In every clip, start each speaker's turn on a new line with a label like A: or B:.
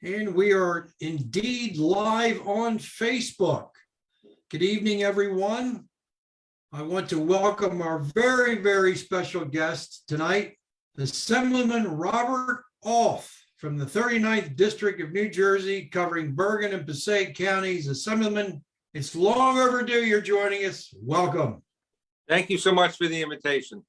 A: And we are indeed live on Facebook. Good evening, everyone. I want to welcome our very, very special guest tonight, Assemblyman Robert Auth from the 39th District of New Jersey, covering Bergen and Passaic counties. Assemblyman, it's long overdue you're joining us. Welcome.
B: Thank you so much for the invitation.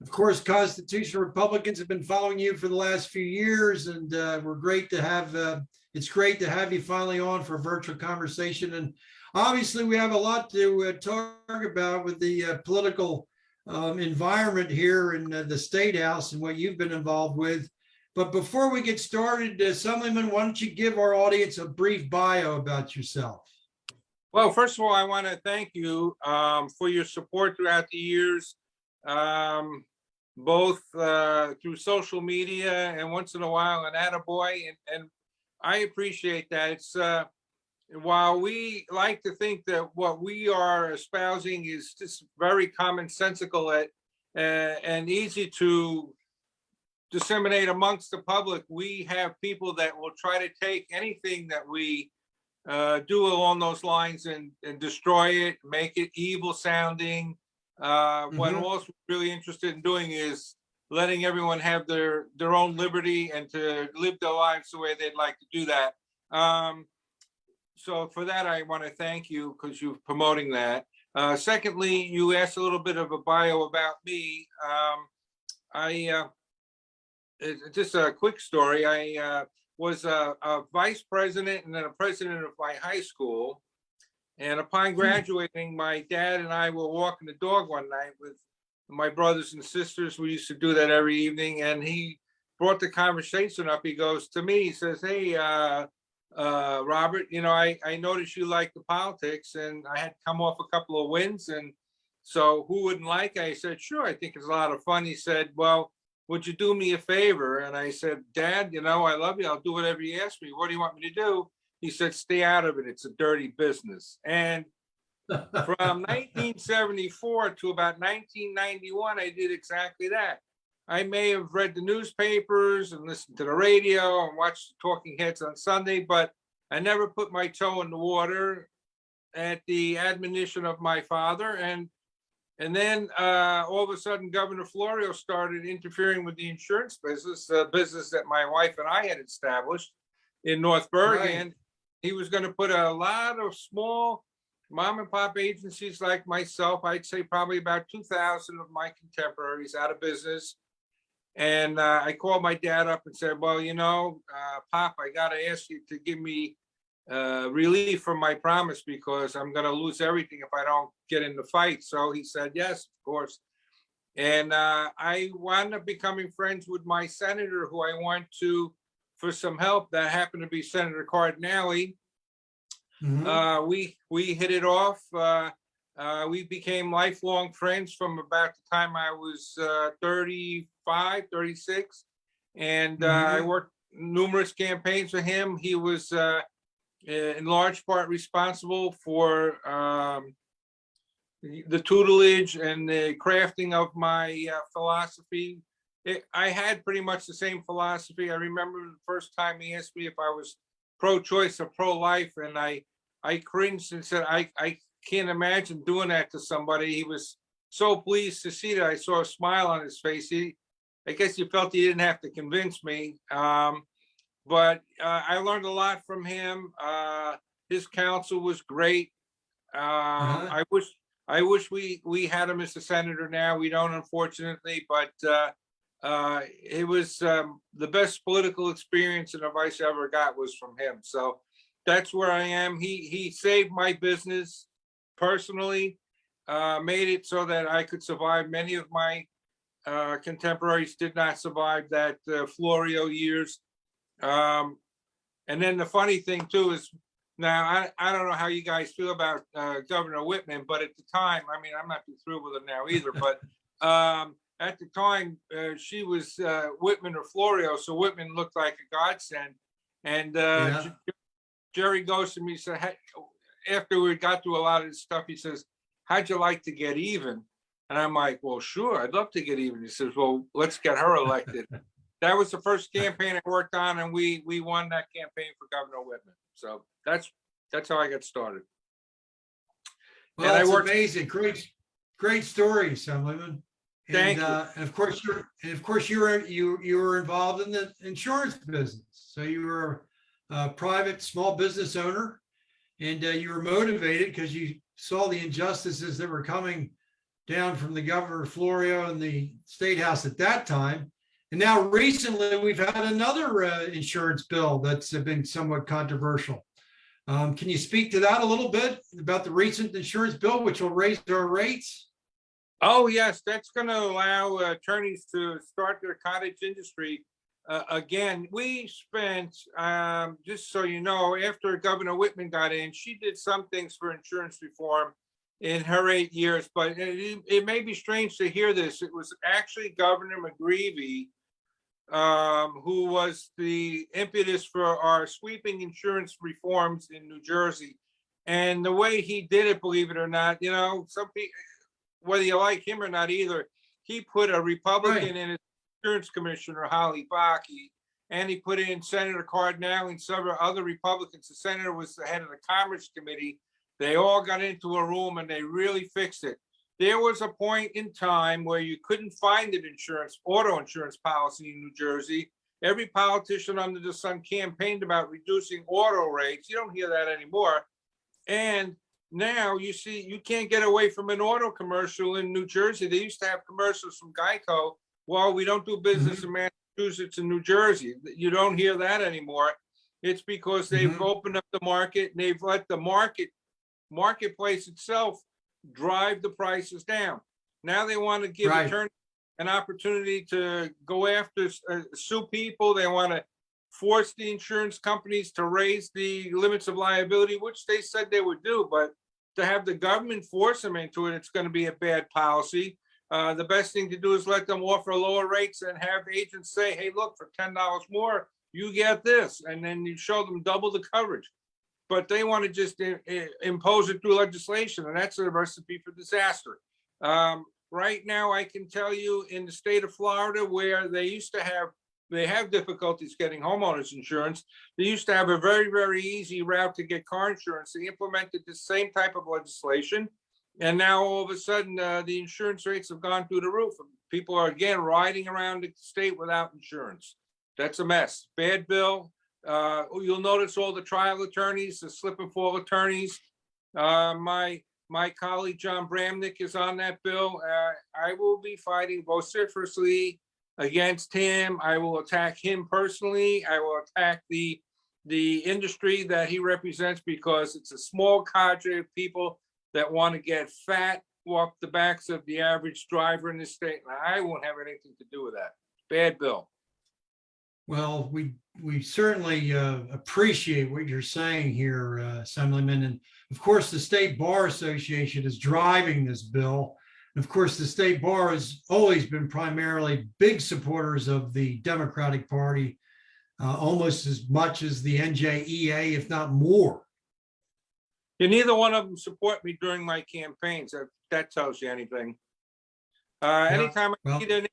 A: Of course, Constitutional Republicans have been following you for the last few years, and we're great to have, it's great to have you finally on for a virtual conversation. And obviously, we have a lot to talk about with the political environment here in the State House and what you've been involved with. But before we get started, Assemblyman, why don't you give our audience a brief bio about yourself?
B: Well, first of all, I want to thank you for your support throughout the years. Both through social media and once in a while an attaboy, and I appreciate that. It's while we like to think that what we are espousing is just very commonsensical and easy to disseminate amongst the public, we have people that will try to take anything that we do along those lines and destroy it, make it evil sounding. What we're also really interested in doing is letting everyone have their own liberty and to live their lives the way they'd like to do that. So for that, I want to thank you because you're promoting that. Secondly, you asked a little bit of a bio about me. Just a quick story. I was a vice president and then a president of my high school. And upon graduating, my dad and I were walking the dog one night with my brothers and sisters. We used to do that every evening. And he brought the conversation up. He goes to me, he says, "Hey, Robert, you know, I noticed you like the politics and I had come off a couple of wins. And so who wouldn't like it?" I said, "Sure, I think it's a lot of fun." He said, "Well, would you do me a favor?" And I said, "Dad, you know, I love you. I'll do whatever you ask me. What do you want me to do?" He said, "Stay out of it. It's a dirty business." And from 1974 to about 1991, I did exactly that. I may have read the newspapers and listened to the radio and watched the talking heads on Sunday, but I never put my toe in the water at the admonition of my father. And then all of a sudden, Governor Florio started interfering with the insurance business, a business that my wife and I had established in North Bergen. Right. He was going to put a lot of small mom and pop agencies like myself, I'd say probably about 2,000 of my contemporaries, out of business. And I called my dad up and said, "Well, you know, Pop, I got to ask you to give me relief from my promise because I'm going to lose everything if I don't get in the fight." So he said, "Yes, of course." And I wound up becoming friends with my senator, who I went to for some help. That happened to be Senator Cardinale. We hit it off. We became lifelong friends from about the time I was 35, 36. And I worked numerous campaigns for him. He was in large part responsible for the tutelage and the crafting of my philosophy. I had pretty much the same philosophy. I remember the first time he asked me if I was pro-choice or pro-life, and I cringed and said, I can't imagine doing that to somebody. He was so pleased to see that. I saw a smile on his face. I guess he felt he didn't have to convince me. But I learned a lot from him. His counsel was great. I wish we had him as a senator now. We don't, unfortunately, but it was the best political experience and advice I ever got was from him. So that's where I am. He saved my business personally, made it so that I could survive. Many of my contemporaries did not survive that Florio years. And then the funny thing too is, now I don't know how you guys feel about Governor Whitman, but at the time, I mean, I'm not too thrilled with her now either, but at the time, she was Whitman or Florio, so Whitman looked like a godsend. And Jerry goes to me and said, "Hey," after we got through a lot of this stuff, he says, "How'd you like to get even?" And I'm like, "Well, sure, I'd love to get even." He says, "Well, let's get her elected." that was the first campaign I worked on, and we won that campaign for Governor Whitman. So that's how I got started.
A: Well,
B: And I
A: it's
B: worked.
A: amazing. Great story, Assemblyman.
B: Thank you.
A: And of course, you were involved in the insurance business. So you were a private small business owner, and you were motivated because you saw the injustices that were coming down from the Governor Florio and the State House at that time. And now recently, we've had another insurance bill that's been somewhat controversial. Can you speak to that a little bit about the recent insurance bill, which will raise our rates?
B: Oh, yes, that's going to allow attorneys to start their cottage industry. Again, we spent, just so you know, after Governor Whitman got in, she did some things for insurance reform in her 8 years, but it may be strange to hear this. It was actually Governor McGreevey who was the impetus for our sweeping insurance reforms in New Jersey. And the way he did it, believe it or not, you know, some people, whether you like him or not either, he put a Republican in his insurance commissioner, Holly Bakke, and he put in Senator Cardinale and several other Republicans. The senator was the head of the Commerce Committee. They all got into a room and they really fixed it. There was a point in time where you couldn't find an auto insurance policy in New Jersey. Every politician under the sun campaigned about reducing auto rates. You don't hear that anymore. And now you see, you can't get away from an auto commercial in New Jersey. They used to have commercials from Geico. Well, we don't do business in Massachusetts and New Jersey. You don't hear that anymore. It's because they've opened up the market and they've let the marketplace itself drive the prices down. Now they want to give attorneys an opportunity to go after, sue people. They want to force the insurance companies to raise the limits of liability, which they said they would do, but to have the government force them into it, it's going to be a bad policy. The best thing to do is let them offer lower rates and have agents say, hey, look, for $10 more, you get this. And then you show them double the coverage. But they want to just impose it through legislation, and that's a recipe for disaster. Right now, I can tell you in the state of Florida, where they have difficulties getting homeowners insurance. They used to have a very, very easy route to get car insurance. They implemented the same type of legislation. And now all of a sudden, the insurance rates have gone through the roof. People are again riding around the state without insurance. That's a mess. Bad bill. You'll notice all the trial attorneys, the slip and fall attorneys. My colleague, John Bramnick, is on that bill. I will be fighting vociferously against him. I will attack him personally. I will attack the industry that he represents, because it's a small cadre of people that want to get fat off the backs of the average driver in this state. And I won't have anything to do with that. Bad bill.
A: Well, we certainly appreciate what you're saying here, Assemblyman. And of course, the State Bar Association is driving this bill. And of course, the State Bar has always been primarily big supporters of the Democratic Party, almost as much as the NJCR, if not more.
B: And neither one of them support me during my campaigns. If that tells you anything. Anytime I see their name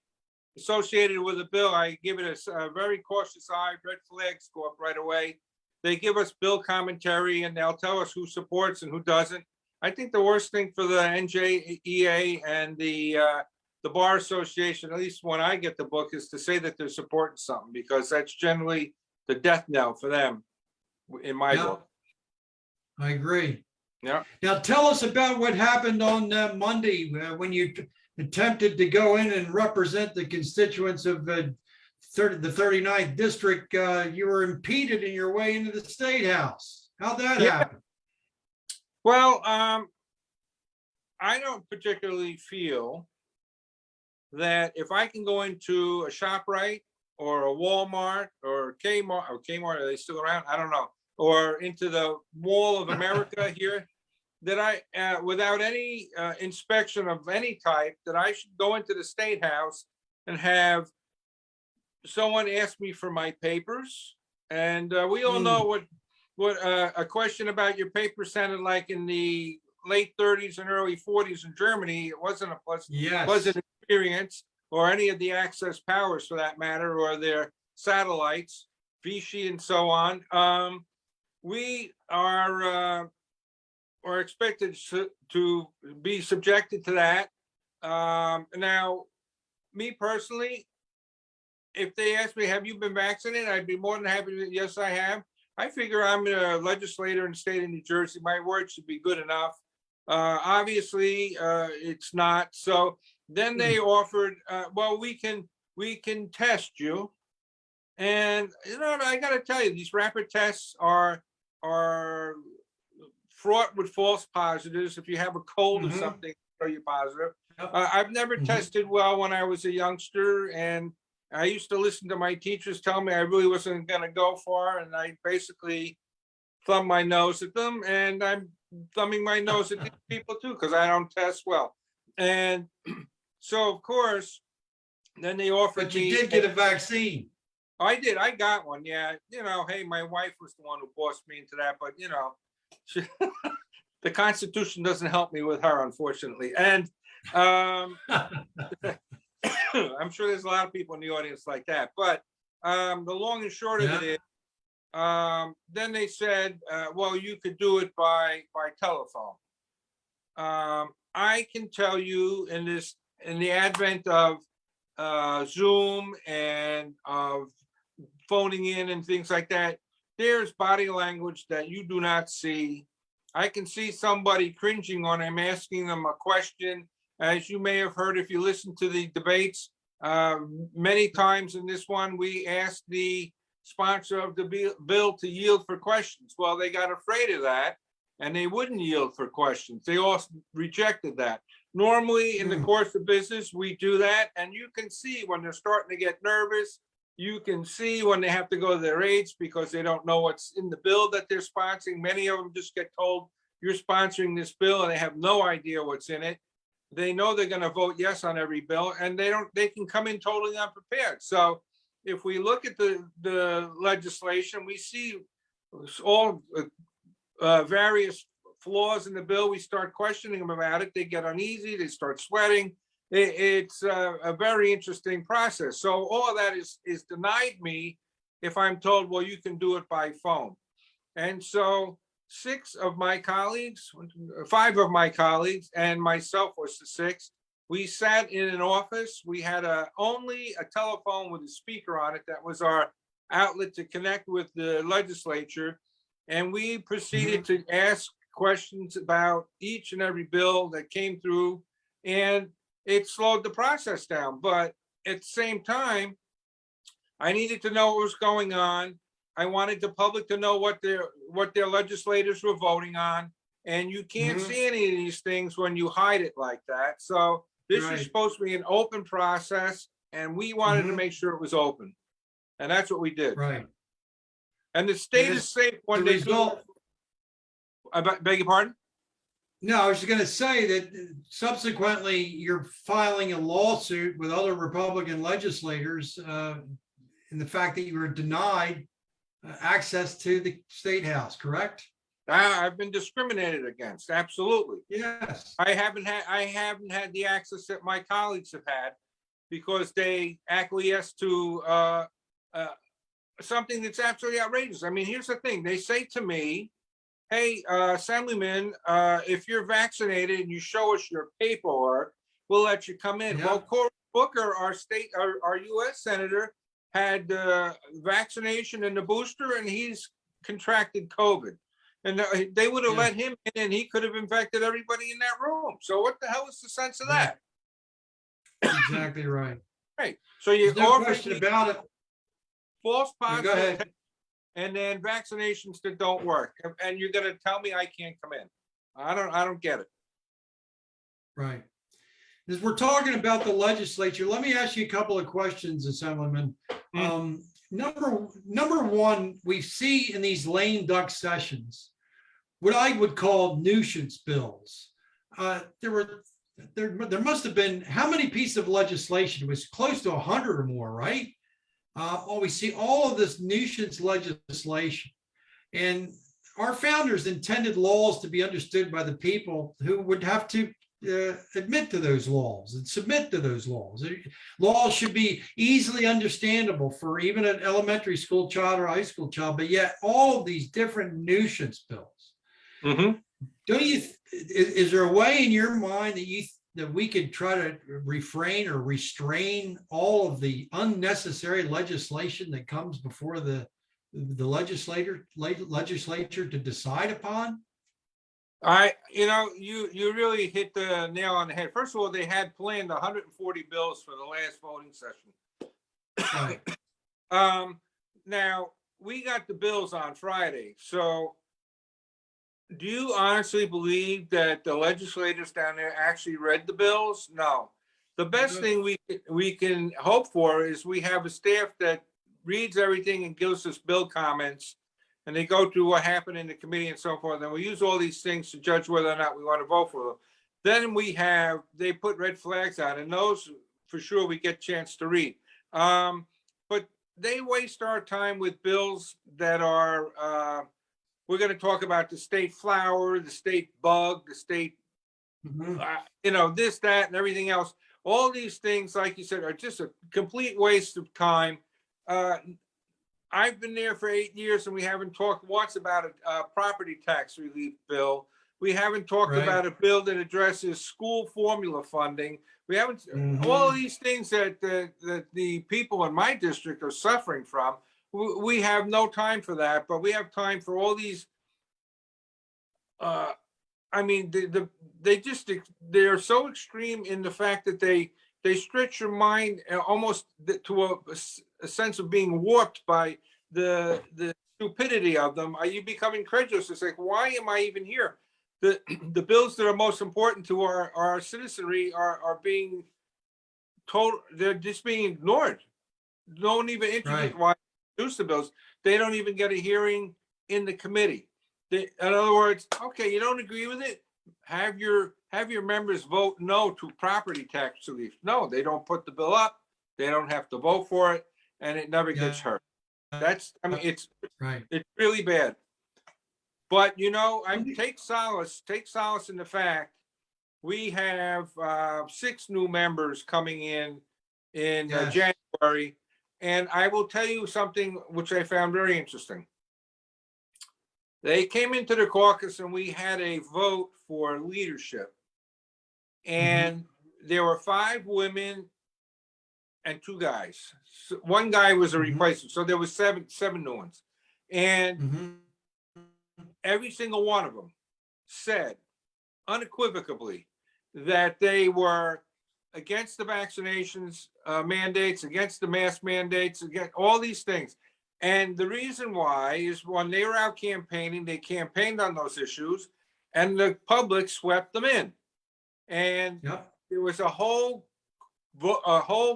B: associated with a bill, I give it a very cautious eye. Red flags go up right away. They give us bill commentary and they'll tell us who supports and who doesn't. I think the worst thing for the NJCR and the Bar Association, at least when I get the book, is to say that they're supporting something, because that's generally the death knell for them in my book.
A: I agree.
B: Yeah.
A: Now tell us about what happened on Monday when you attempted to go in and represent the constituents of the 39th district. You were impeded in your way into the State House. How'd that happen?
B: Well, I don't particularly feel that if I can go into a ShopRite or a Walmart or Kmart, are they still around? I don't know. Or into the Mall of America here, that I, without any inspection of any type, that I should go into the State House and have someone ask me for my papers. And we all know what a question about your papers sounded like in the late 30s and early 40s in Germany. It wasn't a pleasant experience. or any of the access powers for that matter, or their satellites, Vichy and so on. We are expected to be subjected to that. Now, me personally, if they ask me, have you been vaccinated? I'd be more than happy to, yes, I have. I figure I'm a legislator in the state of New Jersey. My word should be good enough. Obviously, it's not. So then they offered, well, we can test you. And you know, I got to tell you, these rapid tests are fraught with false positives. If you have a cold or something, are you positive? I've never tested well when I was a youngster, and I used to listen to my teachers tell me I really wasn't going to go far, and I basically thumb my nose at them, and I'm thumbing my nose at these people too because I don't test well. And so, of course, then they offered
A: But you
B: me.
A: did get a vaccine.
B: I did. I got one. Yeah. You know, hey, my wife was the one who forced me into that, but you know, the Constitution doesn't help me with her, unfortunately. And I'm sure there's a lot of people in the audience like that. But the long and short of it is, then they said, well, you could do it by telephone. I can tell you in the advent of Zoom and of phoning in and things like that, there's body language that you do not see. I can see somebody cringing when I'm asking them a question. As you may have heard, if you listen to the debates, many times in this one, we asked the sponsor of the bill to yield for questions. Well, they got afraid of that and they wouldn't yield for questions. They all rejected that. Normally in the course of business, we do that, and you can see when they're starting to get nervous. You can see when they have to go to their aides because they don't know what's in the bill that they're sponsoring. Many of them just get told, you're sponsoring this bill, and they have no idea what's in it. They know they're going to vote yes on every bill, and they can come in totally unprepared. So if we look at the legislation, we see all various flaws in the bill. We start questioning them about it. They get uneasy. They start sweating. It's a very interesting process. So all of that is denied me if I'm told, well, you can do it by phone. And so 5 of my colleagues, and myself was the 6th. We sat in an office. We had only a telephone with a speaker on it. That was our outlet to connect with the legislature. And we proceeded to ask questions about each and every bill that came through. And it slowed the process down. But at the same time, I needed to know what was going on. I wanted the public to know what their legislators were voting on. And you can't see any of these things when you hide it like that. So this is supposed to be an open process, and we wanted to make sure it was open. And that's what we did.
A: Right.
B: And the state is safe when they do. I beg your pardon?
A: No, I was just going to say that subsequently you're filing a lawsuit with other Republican legislators in the fact that you were denied access to the State House, correct?
B: I've been discriminated against. Absolutely.
A: Yes.
B: I haven't had the access that my colleagues have had because they acquiesced to something that's absolutely outrageous. I mean, here's the thing. They say to me, hey, Assemblyman, if you're vaccinated and you show us your paperwork, we'll let you come in. Yeah. Well, Cory Booker, our U.S. Senator, had the vaccination and the booster, and he's contracted COVID. And they would have let him in, and he could have infected everybody in that room. So what the hell is the sense of that?
A: Exactly right.
B: Right. So you
A: no question about it.
B: False positives.
A: Go ahead.
B: And then vaccinations that don't work, and you're going to tell me I can't come in. I don't get it.
A: Right. As we're talking about the legislature, let me ask you a couple of questions, Assemblyman. Number one, we see in these lame duck sessions what I would call nuisance bills. There must have been, how many pieces of legislation? It was close to 100 or more, right? We see all of this nuisance legislation, and our founders intended laws to be understood by the people who would have to admit to those laws and submit to those laws. Laws should be easily understandable for even an elementary school child or high school child, but yet all of these different nuisance bills.
B: Mhm.
A: Don't you, is there a way in your mind that we could try to refrain or restrain all of the unnecessary legislation that comes before the legislature to decide upon?
B: You really hit the nail on the head. First of all, they had planned 140 bills for the last voting session.
A: Right.
B: Now we got the bills on Friday. So do you honestly believe that the legislators down there actually read the bills? No. The best thing we can hope for is we have a staff that reads everything and gives us bill comments, and they go through what happened in the committee and so forth. And we use all these things to judge whether or not we want to vote for them. Then they put red flags on, and those for sure we get a chance to read. But they waste our time with bills that are, we're going to talk about the state flower, the state bug, the state, this, that, and everything else. All these things, like you said, are just a complete waste of time. I've been there for 8 years and we haven't talked once about a property tax relief bill. We haven't talked about a bill that addresses school formula funding. We haven't, all of these things that the people in my district are suffering from. We have no time for that, but we have time for all these. They're so extreme in the fact that they stretch your mind almost to a sense of being warped by the stupidity of them. You become incredulous. It's like, why am I even here? The bills that are most important to our citizenry are being told, they're just being ignored. No one even introduced why they introduce the bills. They don't even get a hearing in the committee. In other words, okay, you don't agree with it? Have your members vote no to property tax relief. No, they don't put the bill up. They don't have to vote for it, and it never gets heard. It's really bad. But I take solace in the fact we have 6 new members coming in January, and I will tell you something which I found very interesting. They came into the caucus and we had a vote for leadership. And there were 5 women and 2 guys. So one guy was a replacement. So there was seven new ones. And every single one of them said unequivocally that they were against the vaccinations mandates, against the mask mandates, against all these things. And the reason why is when they were out campaigning, they campaigned on those issues and the public swept them in. And there was a whole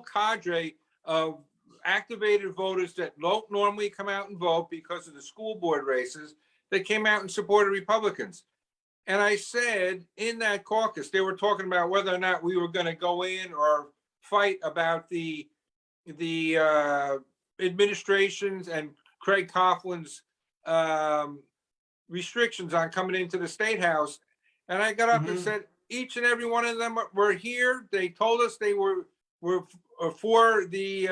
B: cadre of activated voters that don't normally come out and vote because of the school board races that came out and supported Republicans. And I said in that caucus, they were talking about whether or not we were going to go in or fight about the administrations and Craig Coughlin's restrictions on coming into the State House. And I got up and said, each and every one of them were here. They told us they were for the,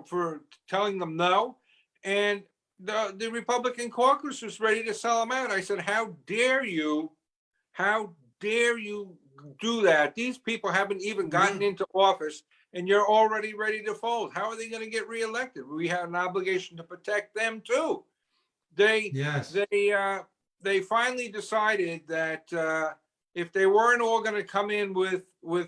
B: for telling them no. And the Republican caucus was ready to sell them out. I said, how dare you do that? These people haven't even gotten into office and you're already ready to fold. How are they going to get reelected? We have an obligation to protect them too. They finally decided that if they weren't all going to come in with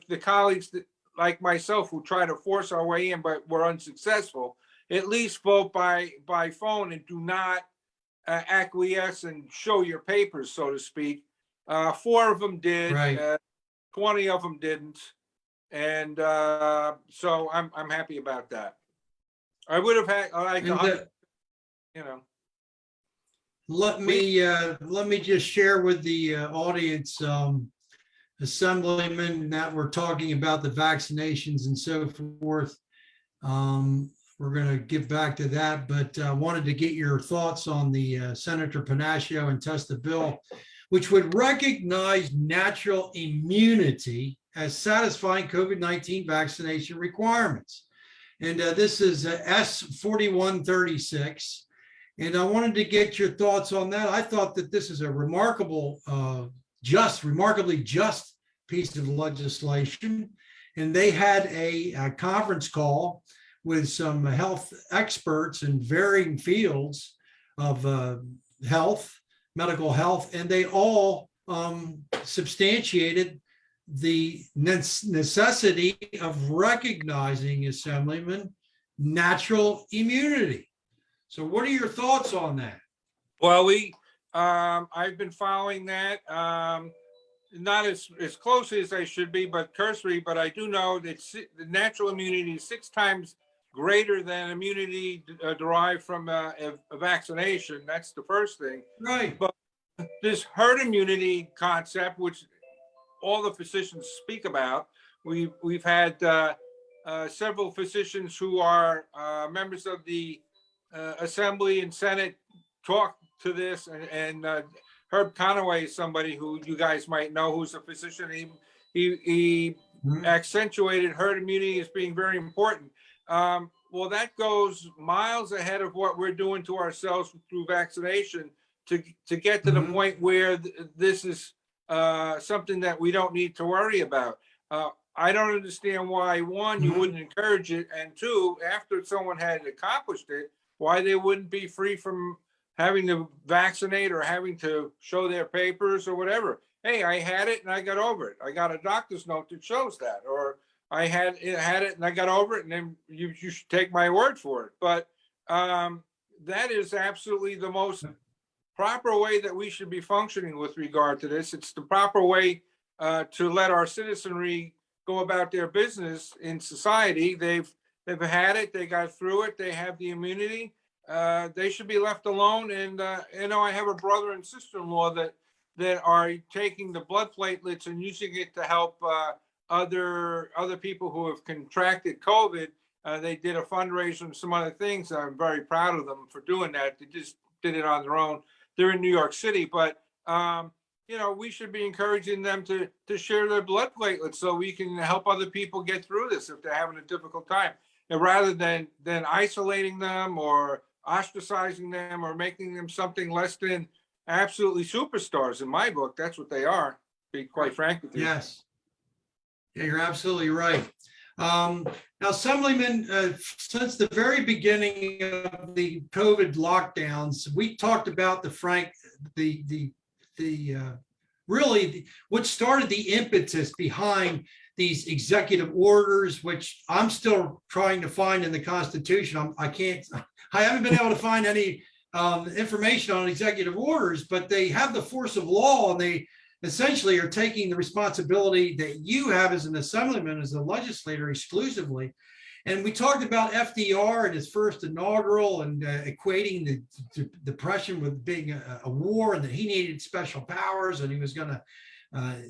B: the colleagues like myself who try to force our way in but were unsuccessful, at least vote by phone and do not acquiesce and show your papers, so to speak. 4 of them did. 20 of them didn't. And so I'm happy about that. I would have had
A: Let me just share with the audience, Assemblyman, that we're talking about the vaccinations and so forth. We're going to get back to that, but I wanted to get your thoughts on the Senator Panaccio and test the bill. which would recognize natural immunity as satisfying COVID-19 vaccination requirements. And this is S4136. And I wanted to get your thoughts on that. I thought that this is a remarkably just piece of legislation. And they had a conference call with some health experts in varying fields of health, medical health, and they all substantiated the necessity of recognizing, Assemblyman, natural immunity. So what are your thoughts on that?
B: Well, I've been following that, not as closely as I should be, but cursory, but I do know that the natural immunity is 6 times greater than immunity derived from a vaccination. That's the first thing.
A: Right.
B: But this herd immunity concept, which all the physicians speak about, we've had several physicians who are members of the Assembly and Senate talk to this, and Herb Conaway is somebody who you guys might know, who's a physician. He accentuated herd immunity as being very important. Well, that goes miles ahead of what we're doing to ourselves through vaccination to get to the point where this is something that we don't need to worry about. I don't understand why, one, you wouldn't encourage it, and two, after someone had accomplished it, why they wouldn't be free from having to vaccinate or having to show their papers or whatever. Hey, I had it and I got over it. I got a doctor's note that shows that, or I had it and I got over it, and then you should take my word for it. But that is absolutely the most proper way that we should be functioning with regard to this. It's the proper way to let our citizenry go about their business in society. They've had it, they got through it, they have the immunity. They should be left alone. And I have a brother and sister-in-law that are taking the blood platelets and using it to help other people who have contracted COVID. They did a fundraiser and some other things. I'm very proud of them for doing that. They just did it on their own. They're in New York City, but we should be encouraging them to share their blood platelets so we can help other people get through this if they're having a difficult time. And rather than isolating them or ostracizing them or making them something less than absolutely superstars, in my book, that's what they are, to be quite frank with you.
A: Yes. Yeah, you're absolutely right. Now, Assemblyman, since the very beginning of the COVID lockdowns, we talked about really what started the impetus behind these executive orders, which I'm still trying to find in the Constitution. I haven't been able to find any information on executive orders, but they have the force of law, and they essentially are taking the responsibility that you have as an assemblyman, as a legislator exclusively. And we talked about FDR and his first inaugural and equating the Depression with being a war, and that he needed special powers, and he was going to,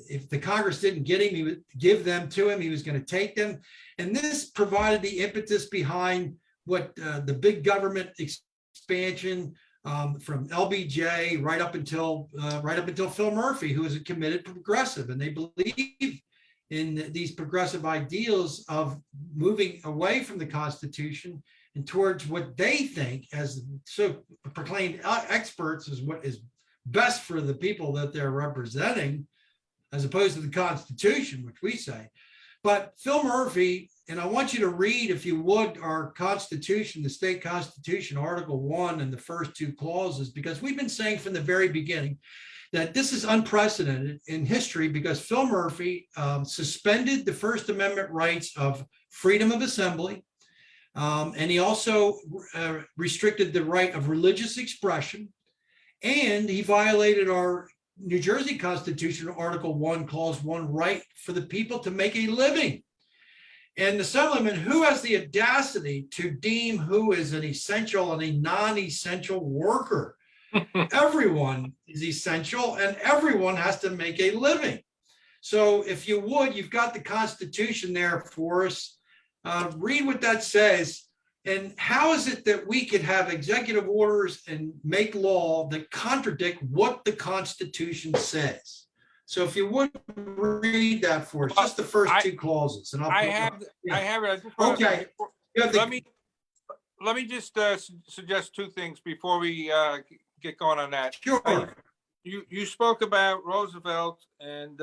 A: if the Congress didn't get him, he would give them to him. He was going to take them. And this provided the impetus behind what the big government expansion from LBJ right up until Phil Murphy, who is a committed progressive, and they believe in these progressive ideals of moving away from the Constitution and towards what they think, as so proclaimed experts, is what is best for the people that they're representing, as opposed to the Constitution, which we say. But Phil Murphy, and I want you to read, if you would, our Constitution, the state Constitution, Article 1 and the first 2 clauses, because we've been saying from the very beginning that this is unprecedented in history, because Phil Murphy suspended the First Amendment rights of freedom of assembly, and he also restricted the right of religious expression, and he violated our New Jersey Constitution, Article 1, Clause 1, right for the people to make a living. And the Assemblyman, who has the audacity to deem who is an essential and a non-essential worker? Everyone is essential, and everyone has to make a living. So if you would, you've got the Constitution there for us. Read what that says. And how is it that we could have executive orders and make law that contradict what the Constitution says? So if you would read that for us, just the first two clauses, and I'll.
B: I have it. I just wanna-
A: Okay. You have the-
B: Let me just suggest two things before we get going on that.
A: Sure.
B: You spoke about Roosevelt and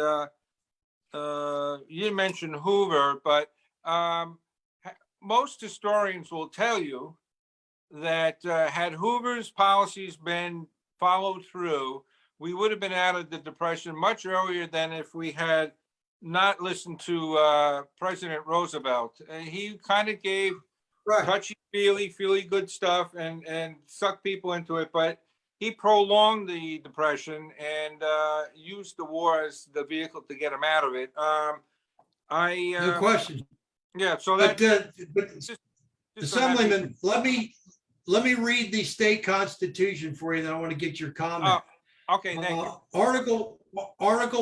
B: you didn't mention Hoover, but most historians will tell you that had Hoover's policies been followed through, we would have been out of the Depression much earlier than if we had not listened to President Roosevelt. He kind of gave touchy-feely good stuff and sucked people into it, but he prolonged the Depression and used the war as the vehicle to get him out of it.
A: No question.
B: Yeah, so
A: But,
B: that.
A: Assemblyman, let me read the state constitution for you, then I want to get your comment.
B: Okay, thank you.
A: Article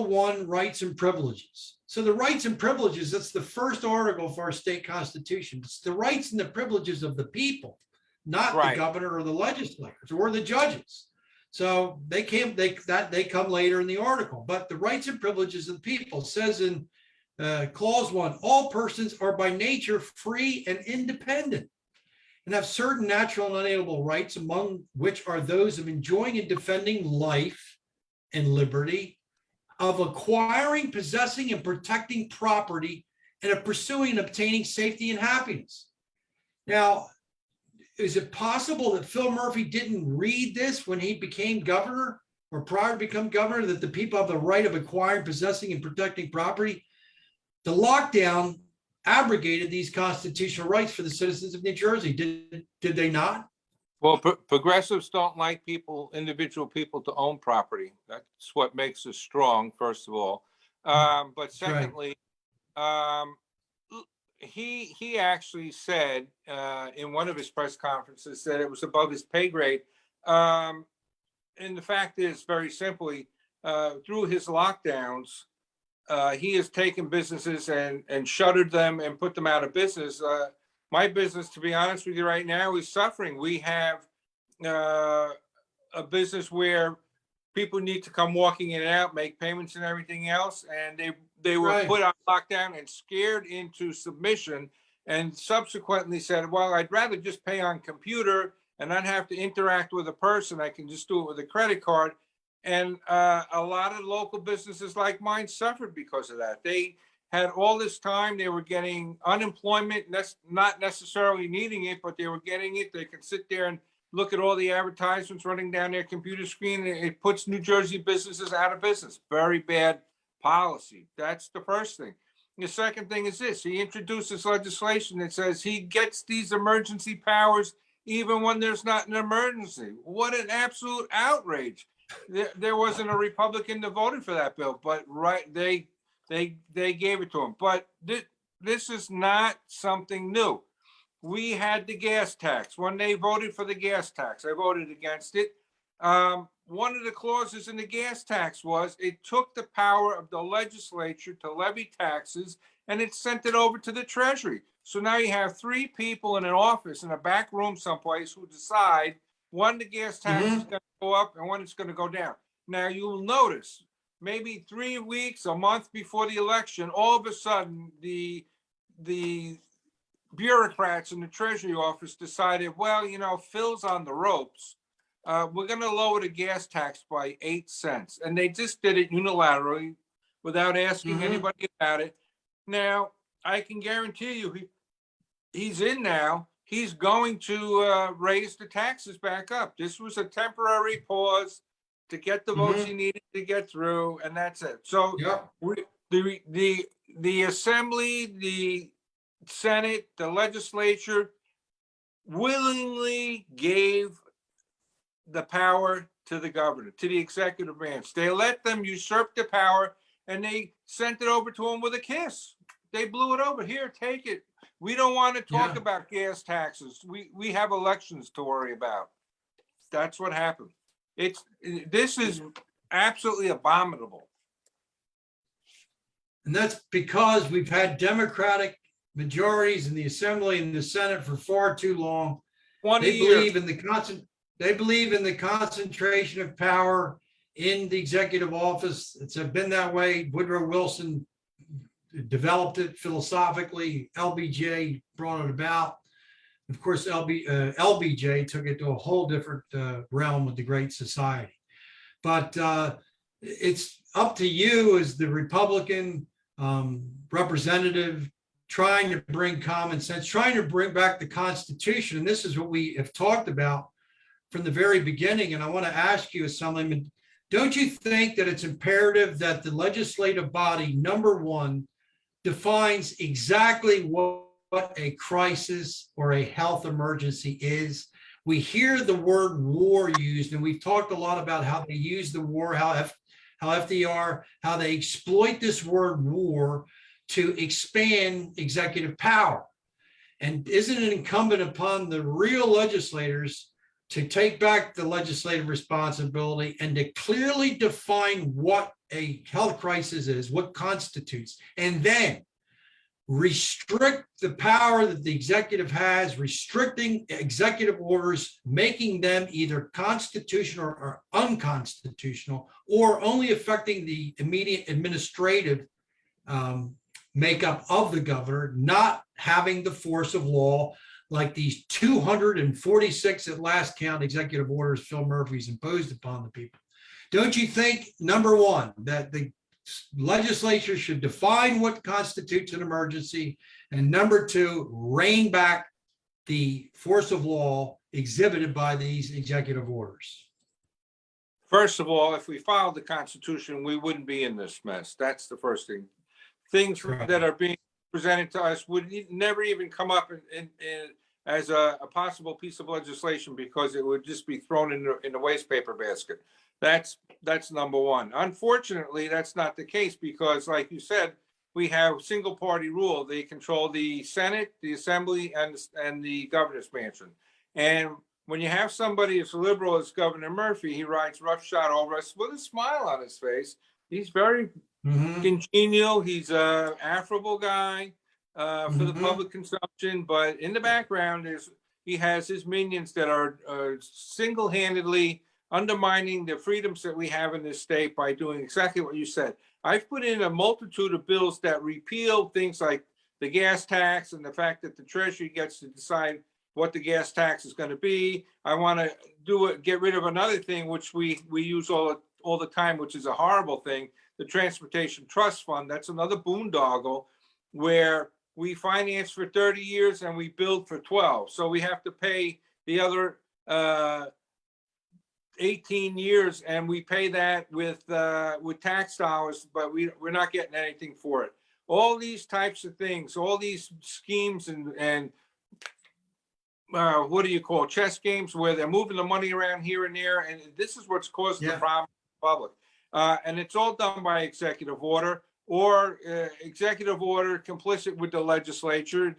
A: 1, rights and privileges. So the rights and privileges, that's the first article for our state constitution. It's the rights and the privileges of the people, not the governor or the legislators or the judges. So they come later in the article, but the rights and privileges of the people says in clause 1, all persons are by nature free and independent and have certain natural and unalienable rights, among which are those of enjoying and defending life and liberty, of acquiring, possessing, and protecting property, and of pursuing and obtaining safety and happiness. Now, is it possible that Phil Murphy didn't read this when he became governor or prior to become governor, that the people have the right of acquiring, possessing, and protecting property? The lockdown abrogated these constitutional rights for the citizens of New Jersey. Did they not?
B: Well, progressives don't like individual people to own property. That's what makes us strong, first of all. But secondly, he actually said in one of his press conferences that it was above his pay grade. And the fact is, very simply, through his lockdowns, he has taken businesses and shuttered them and put them out of business. My business, to be honest with you right now, is suffering. We have a business where people need to come walking in and out, make payments and everything else. And they were put on lockdown and scared into submission, and subsequently said, well, I'd rather just pay on computer and not have to interact with a person. I can just do it with a credit card. And a lot of local businesses like mine suffered because of that. They had all this time, they were getting unemployment, not necessarily needing it, but they were getting it. They could sit there and look at all the advertisements running down their computer screen. It puts New Jersey businesses out of business. Very bad policy. That's the first thing. The second thing is this: he introduces legislation that says he gets these emergency powers even when there's not an emergency. What an absolute outrage. There wasn't a Republican that voted for that bill, but they gave it to him. But this is not something new. We had the gas tax. When they voted for the gas tax, I voted against it. One of the clauses in the gas tax was it took the power of the legislature to levy taxes and it sent it over to the Treasury. So now you have three people in an office in a back room someplace who decide when the gas tax is going to go up and when it's going to go down. Now you'll notice maybe 3 weeks, a month before the election, all of a sudden the bureaucrats in the Treasury office decided, well, Phil's on the ropes. We're going to lower the gas tax by 8 cents. And they just did it unilaterally without asking anybody about it. Now, I can guarantee you he's in now. He's going to raise the taxes back up. This was a temporary pause to get the votes he needed to get through, and that's it. So the Assembly, the Senate, the legislature willingly gave the power to the governor, to the executive branch. They let them usurp the power, and they sent it over to him with a kiss. They blew it over. Here, take it. We don't want to talk about gas taxes. We have elections to worry about. That's what happened. This is absolutely abominable.
A: And that's because we've had Democratic majorities in the Assembly and the Senate for far too long.
B: 20
A: They
B: years.
A: believe in they believe in the concentration of power in the executive office. It's been that way. Woodrow Wilson developed it philosophically. LBJ brought it about. Of course, LBJ took it to a whole different realm with the Great Society. But it's up to you as the Republican representative trying to bring common sense, trying to bring back the Constitution. And this is what we have talked about from the very beginning. And I want to ask you, Assemblyman, don't you think that it's imperative that the legislative body, number one, defines exactly what a crisis or a health emergency is? We hear the word war used, and we've talked a lot about how they use the war, how FDR, how they exploit this word war to expand executive power. And isn't it incumbent upon the real legislators to take back the legislative responsibility and to clearly define what a health crisis is, what constitutes, and then restrict the power that the executive has, restricting executive orders, making them either constitutional or unconstitutional, or only affecting the immediate administrative makeup of the governor, not having the force of law like these 246 at last count executive orders Phil Murphy's imposed upon the people. Don't you think, number one, that the legislature should define what constitutes an emergency, and number two, rein back the force of law exhibited by these executive orders?
B: First of all, if we followed the Constitution, we wouldn't be in this mess. That's the first thing. Things that are being presented to us would never even come up as a possible piece of legislation, because it would just be thrown in the waste paper basket. That's number one. Unfortunately, that's not the case, because, like you said, we have single party rule. They control the Senate, the Assembly, and the governor's mansion. And when you have somebody as liberal as Governor Murphy, he rides roughshod over us with a smile on his face. He's very congenial. He's an affable guy for the public consumption, but in the background he has his minions that are single-handedly undermining the freedoms that we have in this state by doing exactly what you said. I've put in a multitude of bills that repeal things like the gas tax and the fact that the Treasury gets to decide what the gas tax is going to be. I want to get rid of another thing which we use all the time, which is a horrible thing, the Transportation Trust Fund. That's another boondoggle where we finance for 30 years and we build for 12. So we have to pay the other 18 years, and we pay that with tax dollars, but we're not getting anything for it. All these types of things, all these schemes and what do you call chess games, where they're moving the money around here and there, and this is what's causing the problem in the public. And it's all done by executive order or executive order complicit with the legislature.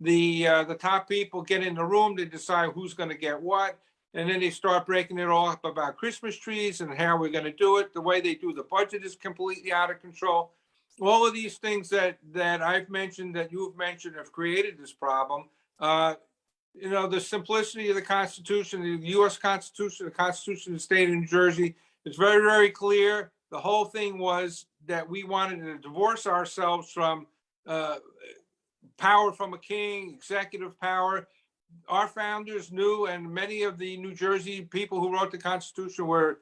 B: The top people get in the room, they decide who's going to get what. And then they start breaking it all up about Christmas trees and how we're going to do it. The way they do the budget is completely out of control. All of these things that I've mentioned, that you've mentioned, have created this problem. The simplicity of the Constitution, the U.S. Constitution, the Constitution of the state of New Jersey, is very, very clear. The whole thing was that we wanted to divorce ourselves from power from a king, executive power. Our founders knew, and many of the New Jersey people who wrote the Constitution were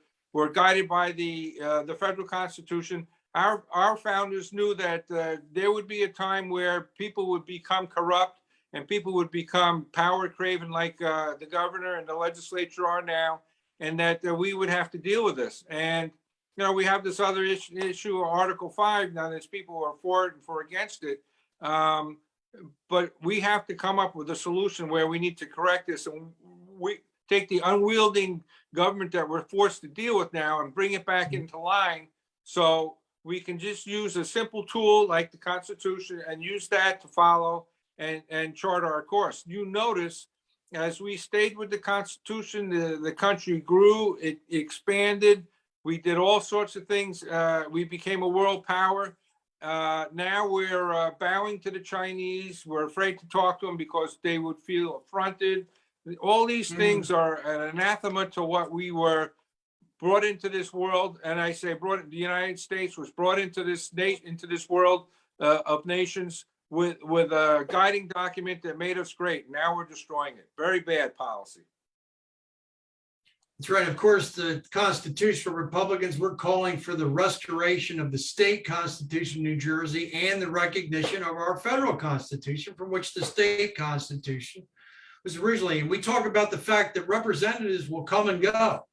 B: guided by the federal Constitution. Our founders knew that there would be a time where people would become corrupt and people would become power craven, like the governor and the legislature are now, and that we would have to deal with this. And we have this other issue, Article 5. Now, there's people who are for it and for against it. But we have to come up with a solution where we need to correct this, and we take the unwielding government that we're forced to deal with now and bring it back into line, so we can just use a simple tool like the Constitution and use that to follow and chart our course. You notice, as we stayed with the Constitution, the country grew, it expanded. We did all sorts of things. We became a world power. Now we're bowing to the Chinese. We're afraid to talk to them because they would feel affronted. All these things are an anathema to what we were brought into this world. And I say the United States was brought into this world of nations with a guiding document that made us great. Now we're destroying it. Very bad policy.
A: That's right. Of course, the constitutional Republicans, we're calling for the restoration of the state constitution, New Jersey, and the recognition of our federal constitution, from which the state constitution was originally. And we talk about the fact that representatives will come and go,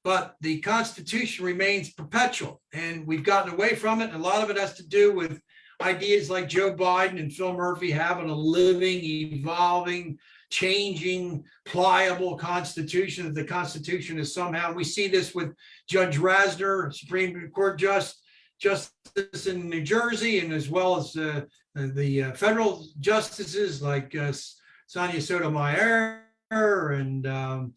A: but the Constitution remains perpetual, and we've gotten away from it. And a lot of it has to do with ideas like Joe Biden and Phil Murphy having a living, evolving, changing, pliable Constitution. That the Constitution is somehow, we see this with Judge Rasner, Supreme Court Justice in New Jersey, and as well as the federal justices like Sonia Sotomayor and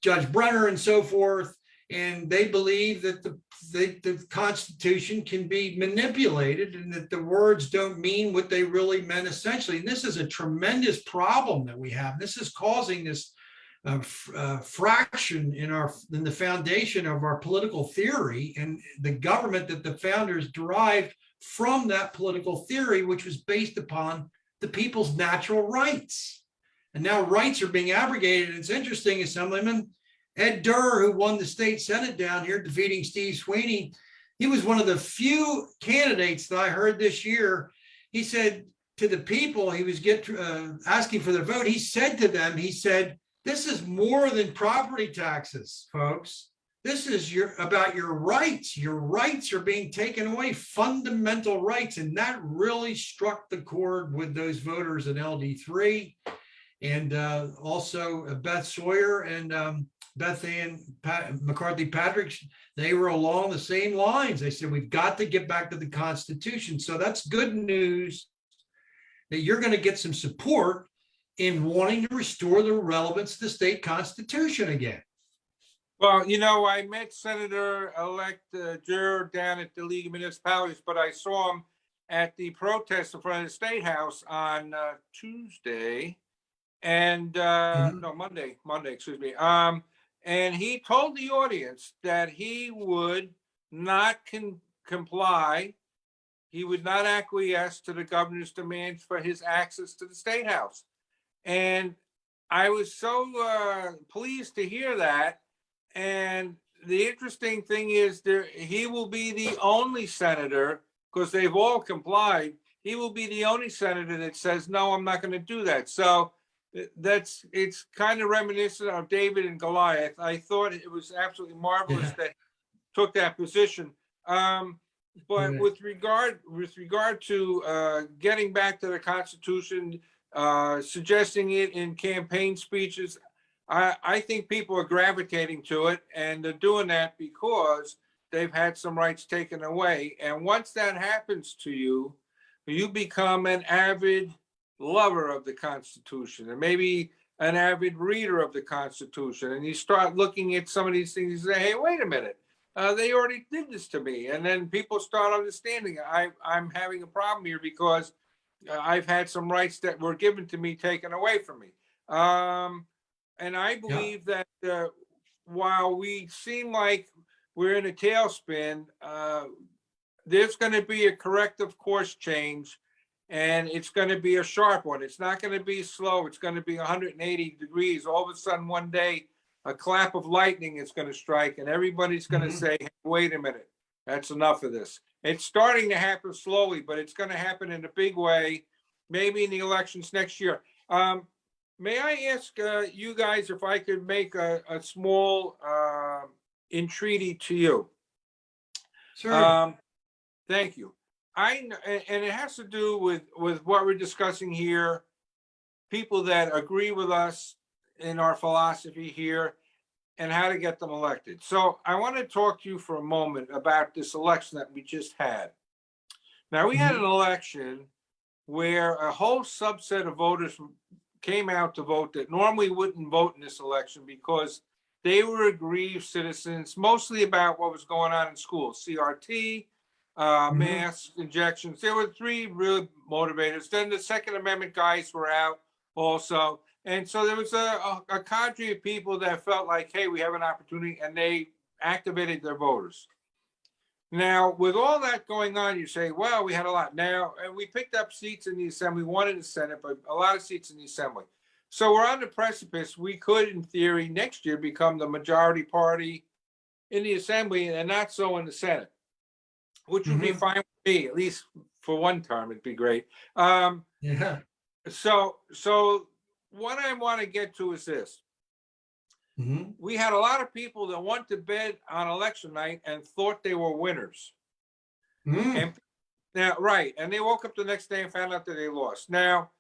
A: Judge Brenner and so forth. And they believe that the Constitution can be manipulated and that the words don't mean what they really meant essentially. And this is a tremendous problem that we have. This is causing this fraction in the foundation of our political theory and the government that the founders derived from that political theory, which was based upon the people's natural rights. And now rights are being abrogated. And it's interesting, Assemblyman, Ed Durr, who won the state Senate down here, defeating Steve Sweeney, he was one of the few candidates that I heard this year. He said to the people, he was asking for their vote. He said to them, he said, this is more than property taxes, folks. This is about your rights. Your rights are being taken away, fundamental rights. And that really struck the chord with those voters in LD3 and also Beth Sawyer and Beth Ann McCarthy Patrick. They were along the same lines. They said, we've got to get back to the Constitution. So that's good news that you're going to get some support in wanting to restore the relevance to the state Constitution again.
B: Well, you know, I met Senator-elect Durr down at the League of Municipalities, but I saw him at the protest in front of the State House on Tuesday and no, Monday, excuse me. And he told the audience that he would not comply. He would not acquiesce to the governor's demands for his access to the State House. And I was so pleased to hear that. And the interesting thing is he will be the only senator, because they've all complied, he will be the only senator that says, no, I'm not going to do that. So it's kind of reminiscent of David and Goliath. I thought it was absolutely marvelous that he took that position. But with regard to getting back to the Constitution, suggesting it in campaign speeches, I think people are gravitating to it, and they're doing that because they've had some rights taken away. And once that happens to you, you become an avid lover of the Constitution and maybe an avid reader of the Constitution. And you start looking at some of these things and say, hey, wait a minute, they already did this to me. And then people start understanding I'm having a problem here because I've had some rights that were given to me taken away from me. And I believe that while we seem like we're in a tailspin, there's going to be a corrective course change, and it's going to be a sharp one. It's not going to be slow. It's going to be 180 degrees. All of a sudden, one day, a clap of lightning is going to strike, and everybody's going to say, hey, wait a minute, that's enough of this. It's starting to happen slowly, but it's going to happen in a big way, maybe in the elections next year. May I ask you guys if I could make a small entreaty to you?
A: Sure.
B: Thank you. And it has to do with what we're discussing here, people that agree with us in our philosophy here and how to get them elected. So I want to talk to you for a moment about this election that we just had. Now, we had an election where a whole subset of voters came out to vote that normally wouldn't vote in this election because they were aggrieved citizens, mostly about what was going on in schools, CRT, mass injections. There were 3 real motivators. Then the Second Amendment guys were out also. And so there was a cadre of people that felt like, hey, we have an opportunity, and they activated their voters. Now, with all that going on, you say, well, we had a lot. Now, and we picked up seats in the Assembly, 1 in the Senate, but a lot of seats in the Assembly. So we're on the precipice. We could, in theory, next year become the majority party in the Assembly and not so in the Senate, which would be fine with me, at least for 1 term. It'd be great.
A: Yeah.
B: So what I want to get to is this. We had a lot of people that went to bed on election night and thought they were winners. And now, right. And they woke up the next day and found out that they lost. Now,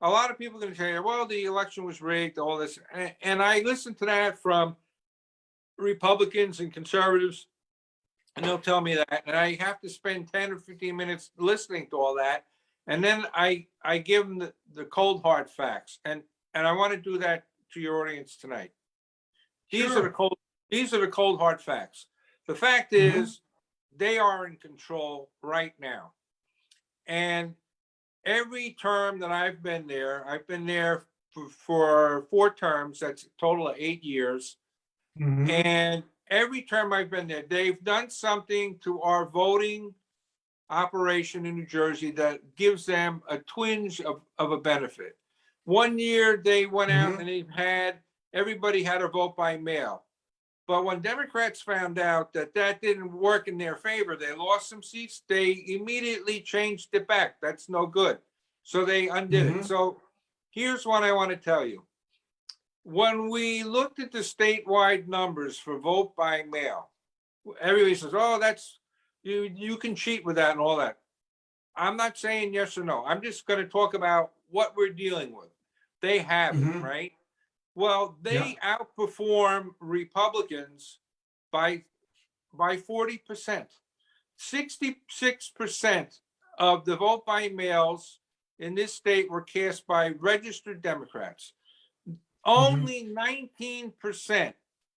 B: a lot of people are going to say, well, the election was rigged, all this. And I listened to that from Republicans and conservatives, and they'll tell me that. And I have to spend 10 or 15 minutes listening to all that. And then I give them the cold, hard facts. And I want to do that to your audience tonight. These are the cold, hard facts. The fact is, they are in control right now. And every term that I've been there for 4 terms. That's a total of 8 years. And every term I've been there, they've done something to our voting operation in New Jersey that gives them a twinge of a benefit. 1 year they went out and everybody had to vote by mail. But when Democrats found out that didn't work in their favor, they lost some seats, they immediately changed it back. That's no good. So they undid it. So here's what I want to tell you. When we looked at the statewide numbers for vote by mail, everybody says, oh, that's, you can cheat with that and all that. I'm not saying yes or no. I'm just going to talk about what we're dealing with. They have it, right? Well, they outperform Republicans by 40%. 66% of the vote by mails in this state were cast by registered Democrats. Only 19%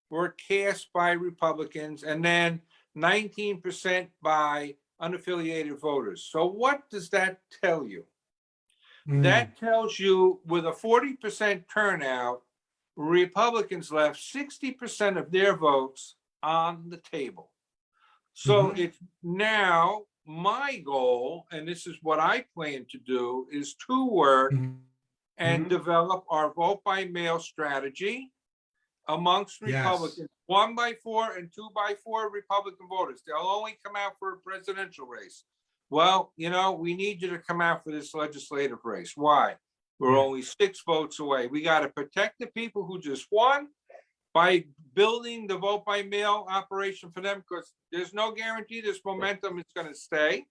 B: were cast by Republicans, and then 19% by unaffiliated voters. So what does that tell you? That tells you with a 40% turnout, Republicans left 60% of their votes on the table. So it's now my goal, and this is what I plan to do, is to work and develop our vote by mail strategy amongst Republicans, 1 by 4 and 2 by 4 Republican voters. They'll only come out for a presidential race. Well, you know, we need you to come out for this legislative race. Why? We're only 6 votes away. We got to protect the people who just won by building the vote by mail operation for them, because there's no guarantee this momentum is going to stay.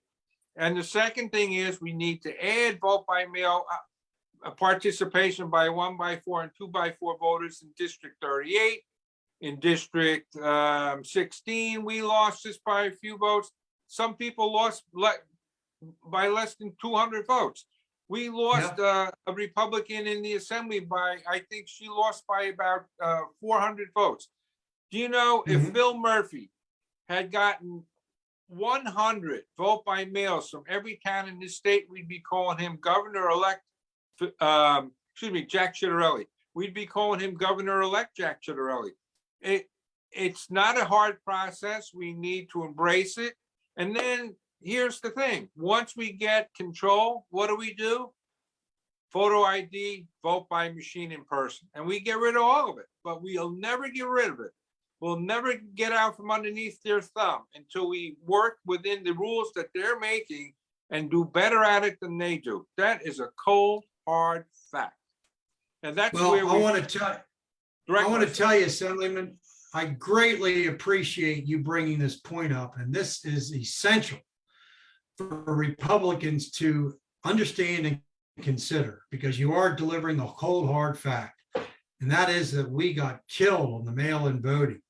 B: And the second thing is we need to add vote by mail participation by 1 by 4 and 2 by 4 voters in District 38. In District 16, we lost this by a few votes. Some people lost by less than 200 votes. We lost a Republican in the Assembly by, I think she lost by about 400 votes. Do you know if Phil Murphy had gotten 100 vote by mails from every town in this state, we'd be calling him Governor-elect, Jack Ciattarelli. We'd be calling him Governor-elect Jack Ciattarelli. It's not a hard process. We need to embrace it. And then here's the thing. Once we get control, what do? Photo ID, vote by machine in person. And we get rid of all of it, but we'll never get rid of it. We'll never get out from underneath their thumb until we work within the rules that they're making and do better at it than they do. That is a cold, hard fact. And that's where
A: I want to tell you, Assemblyman, I greatly appreciate you bringing this point up. And this is essential for Republicans to understand and consider, because you are delivering a cold, hard fact. And that is that we got killed on the mail-in voting.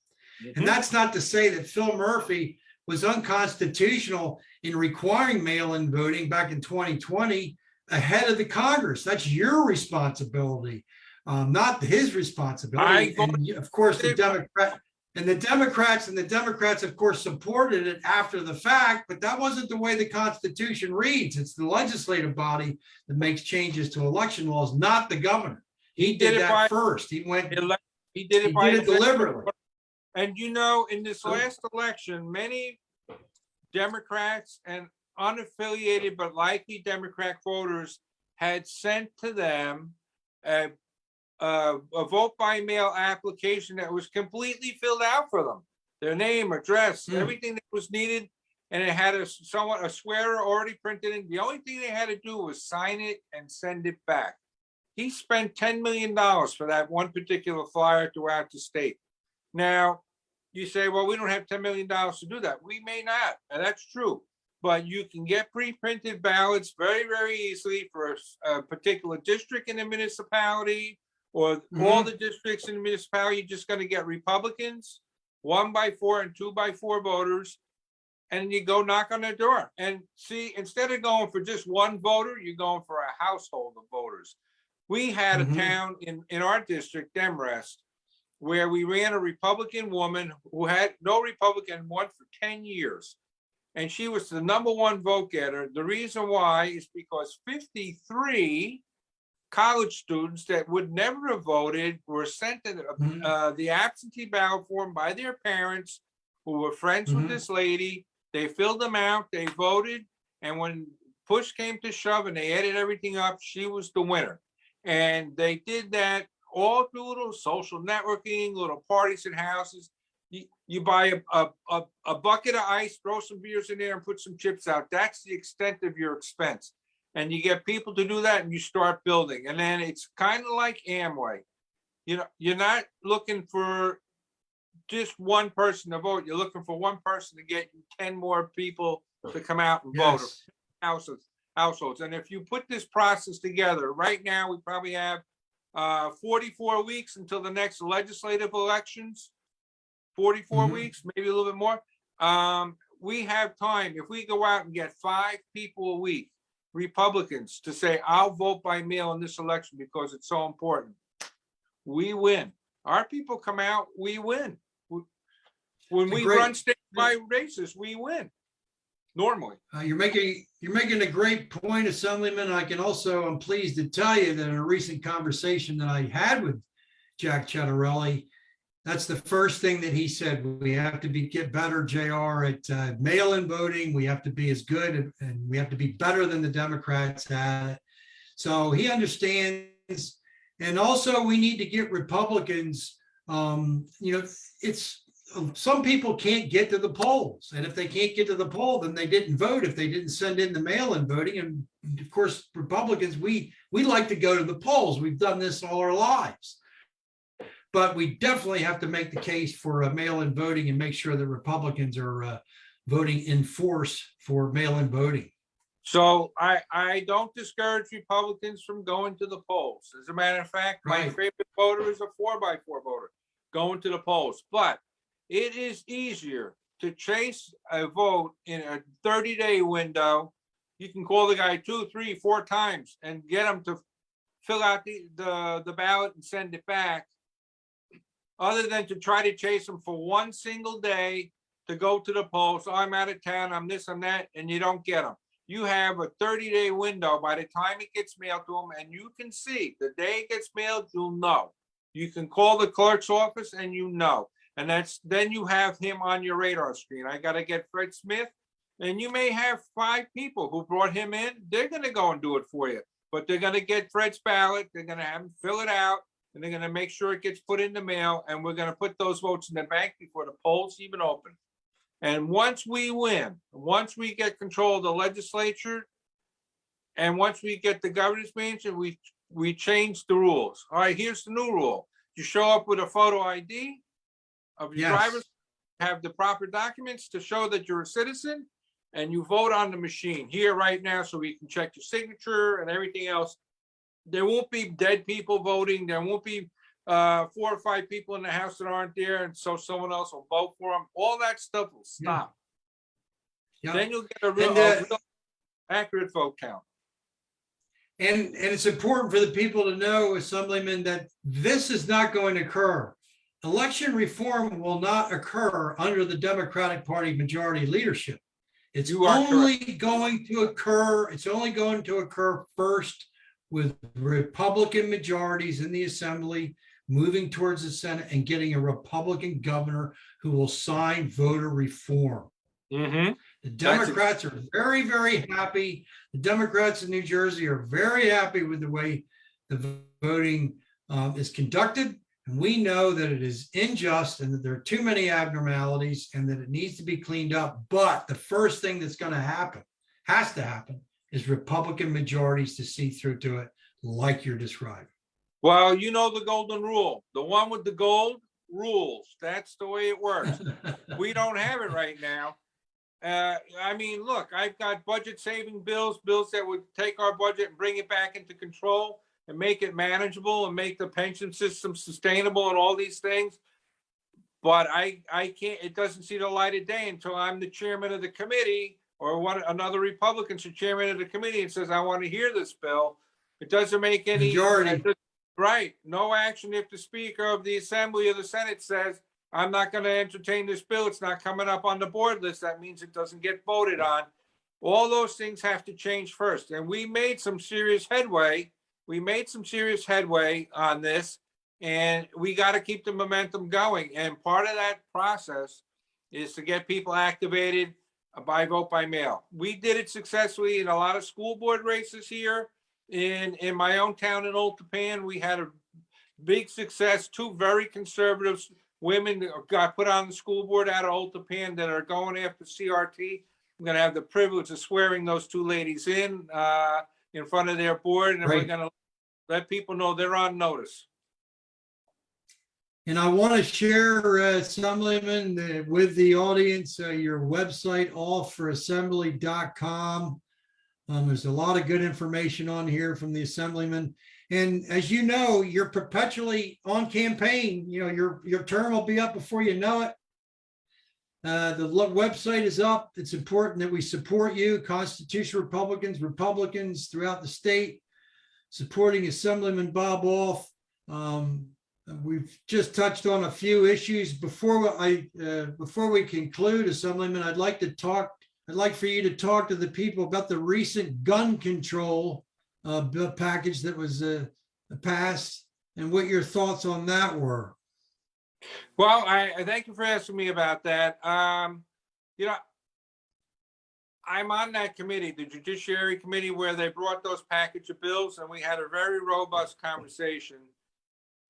A: And that's not to say that Phil Murphy was unconstitutional in requiring mail-in voting back in 2020 ahead of the Congress. That's your responsibility, not his responsibility. And of course, the And the Democrats, of course, supported it after the fact, but that wasn't the way the Constitution reads. It's the legislative body that makes changes to election laws, not the governor. He did that first. He did it deliberately.
B: And you know, in this last election, many Democrats and unaffiliated but likely Democrat voters had sent to them a vote by mail application that was completely filled out for them. Their name, address, everything that was needed. And it had a swearer already printed in. The only thing they had to do was sign it and send it back. He spent $10 million for that one particular flyer throughout the state. Now, you say, well, we don't have $10 million to do that. We may not, and that's true. But you can get pre-printed ballots very, very easily for a particular district in a municipality, or all the districts in the municipality. You're just going to get Republicans, 1x4 and 2x4 voters, and you go knock on their door. And see, instead of going for just one voter, you're going for a household of voters. We had a town in our district, Demrest, where we ran a Republican woman who had no Republican won for 10 years. And she was the #1 vote getter. The reason why is because 53 college students that would never have voted were sent the absentee ballot form by their parents who were friends with this lady. They filled them out, they voted, and when push came to shove and they added everything up, she was the winner. And they did that all through little social networking, little parties at houses. You buy a bucket of ice, throw some beers in there and put some chips out. That's the extent of your expense. And you get people to do that and you start building. And then it's kind of like Amway. You know, you're not looking for just one person to vote. You're looking for one person to get 10 more people to come out and vote. Households. And if you put this process together, right now we probably have 44 weeks until the next legislative elections. 44 weeks, maybe a little bit more. We have time. If we go out and get 5 people a week, Republicans, to say, I'll vote by mail in this election because it's so important, we win. Our people come out, we win. When we run statewide races, we win. Normally.
A: You're making a great point, Assemblyman. I'm pleased to tell you that in a recent conversation that I had with Jack Chattarelli, that's the first thing that he said. We have to get better, JR, at mail-in voting. We have to be as good and we have to be better than the Democrats at it. So he understands. And also we need to get Republicans, some people can't get to the polls. And if they can't get to the poll, then they didn't vote if they didn't send in the mail-in voting. And of course, Republicans, we like to go to the polls. We've done this all our lives. But we definitely have to make the case for mail-in voting and make sure that Republicans are voting in force for mail-in voting.
B: So I don't discourage Republicans from going to the polls. As a matter of fact, my favorite voter is a 4x4 voter going to the polls. But it is easier to chase a vote in a 30-day window. You can call the guy 2, 3, 4 times and get him to fill out the ballot and send it back, other than to try to chase them for one single day to go to the polls. Oh, I'm out of town, I'm this, I'm that, and you don't get them. You have a 30-day window by the time it gets mailed to them, and you can see the day it gets mailed, you'll know. You can call the clerk's office and you know. And then you have him on your radar screen. I got to get Fred Smith, and you may have 5 people who brought him in. They're going to go and do it for you, but they're going to get Fred's ballot. They're going to have him fill it out, and they're going to make sure it gets put in the mail, and we're going to put those votes in the bank before the polls even open. And once we win, once we get control of the legislature, and once we get the governor's mansion, we change the rules. All right, here's the new rule. You show up with a photo ID of your driver, have the proper documents to show that you're a citizen, and you vote on the machine here right now so we can check your signature and everything else. There won't be dead people voting. There won't be 4 or 5 people in the house that aren't there, and so someone else will vote for them. All that stuff will stop. Then you'll get a real accurate vote count.
A: And it's important for the people to know, Assemblyman, that this is not going to occur election reform will not occur under the Democratic Party majority leadership. It's
B: You are
A: only going to occur, first with Republican majorities in the Assembly, moving towards the Senate and getting a Republican governor who will sign voter reform.
B: Mm-hmm.
A: The Democrats are very, very happy. The Democrats in New Jersey are very happy with the way the voting is conducted. And we know that it is unjust and that there are too many abnormalities and that it needs to be cleaned up. But the first thing that's going to happen, has to happen, is Republican majorities to see through to it like you're describing.
B: Well, you know the golden rule. The one with the gold rules. That's the way it works. We don't have it right now. I mean, look, I've got budget saving bills that would take our budget and bring it back into control and make it manageable and make the pension system sustainable and all these things. But I can't, it doesn't see the light of day until I'm the chairman of the committee or another Republican's the chairman of the committee and says, I want to hear this bill. It doesn't make any
A: Majority.
B: Right. No action if the Speaker of the Assembly or the Senate says, I'm not going to entertain this bill. It's not coming up on the board list. That means it doesn't get voted on. All those things have to change first. And we made some serious headway. On this, and we got to keep the momentum going. And part of that process is to get people activated by vote by mail. We did it successfully in a lot of school board races here in my own town in Old Tappan. We had a big success. Two very conservative women got put on the school board out of Old Tappan that are going after CRT. I'm going to have the privilege of swearing those two ladies in front of their board, and we're going to let people know they're on notice.
A: And I want to share, Assemblyman, with the audience, your website, auth4assembly.com. There's a lot of good information on here from the Assemblyman. And as you know, you're perpetually on campaign. You know, your term will be up before you know it. The website is up. It's important that we support you, Constitutional Republicans throughout the state, supporting Assemblyman Bob Auth. We've just touched on a few issues. Before we conclude, Assemblyman, I'd like for you to talk to the people about the recent gun control bill package that was passed and what your thoughts on that were.
B: Well, I thank you for asking me about that. You know, I'm on that committee, the Judiciary Committee, where they brought those package of bills, and we had a very robust conversation.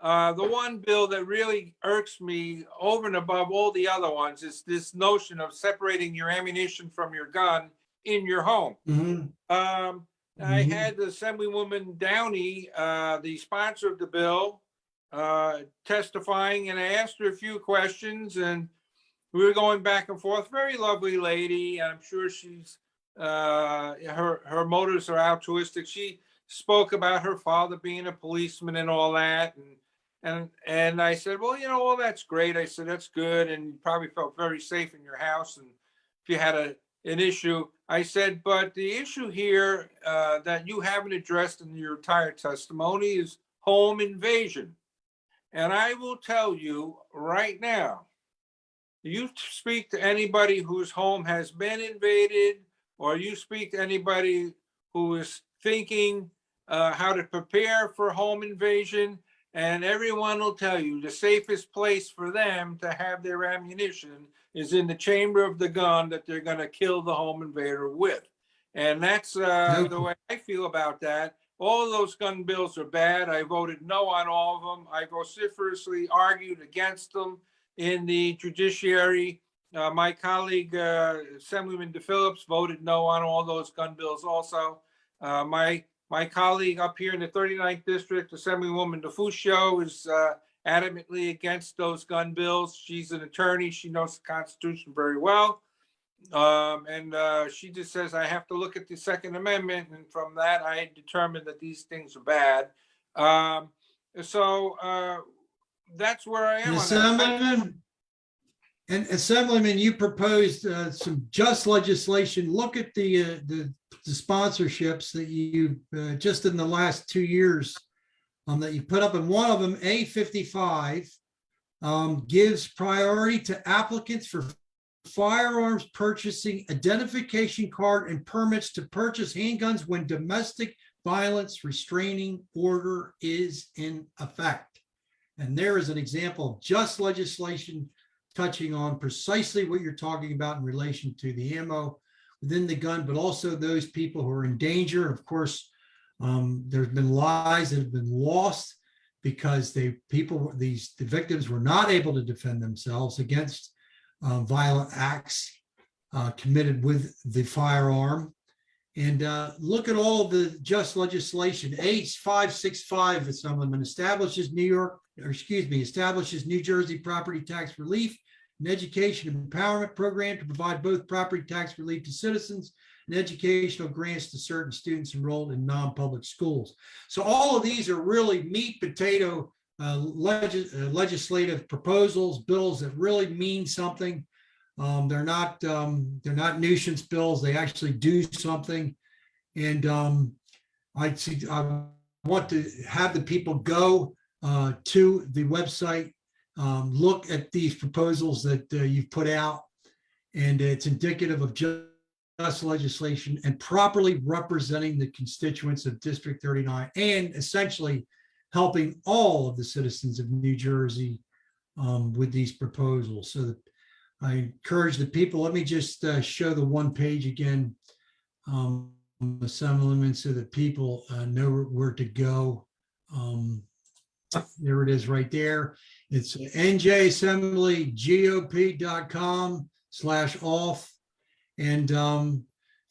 B: The one bill that really irks me over and above all the other ones is this notion of separating your ammunition from your gun in your home.
A: Mm-hmm.
B: I had the Assemblywoman Downey, the sponsor of the bill, testifying, and I asked her a few questions, and we were going back and forth. Very lovely lady. I'm sure she's her motives are altruistic. She spoke about her father being a policeman and all that, and I said, well, you know, all that's great. I said, that's good, and you probably felt very safe in your house, and if you had an issue, I said, but the issue here that you haven't addressed in your entire testimony is home invasion. And I will tell you right now, you speak to anybody whose home has been invaded, or you speak to anybody who is thinking how to prepare for home invasion, and everyone will tell you the safest place for them to have their ammunition is in the chamber of the gun that they're going to kill the home invader with. And that's the way I feel about that. All of those gun bills are bad. I voted no on all of them. I vociferously argued against them in the judiciary. My colleague, Assemblyman DePhillips, voted no on all those gun bills also. My colleague up here in the 39th District, Assemblywoman DeFuscio, is adamantly against those gun bills. She's an attorney. She knows the Constitution very well. And she just says, I have to look at the Second Amendment. And from that, I determined that these things are bad. So that's where I am.
A: Assemblyman, you proposed some just legislation. Look at the sponsorships that you just in the last 2 years that you put up, and one of them, A55, gives priority to applicants for firearms purchasing identification card and permits to purchase handguns when domestic violence restraining order is in effect. And there is an example of just legislation touching on precisely what you're talking about in relation to the ammo within the gun, but also those people who are in danger. Of course, there's been lives that have been lost because the victims were not able to defend themselves against violent acts committed with the firearm. And look at all the just legislation. H565, Assemblyman, establishes New Jersey property tax relief and education empowerment program to provide both property tax relief to citizens and educational grants to certain students enrolled in non-public schools. So all of these are really meat potato legislative proposals, bills that really mean something. They're not nuisance bills. They actually do something. And I want to have the people go to the website, look at these proposals that you've put out, and it's indicative of just legislation and properly representing the constituents of District 39 and essentially helping all of the citizens of New Jersey with these proposals. So that I encourage the people, let me just show the one page again, Assemblyman, so that people know where to go. There it is right there. It's njassemblygop.com/auth. And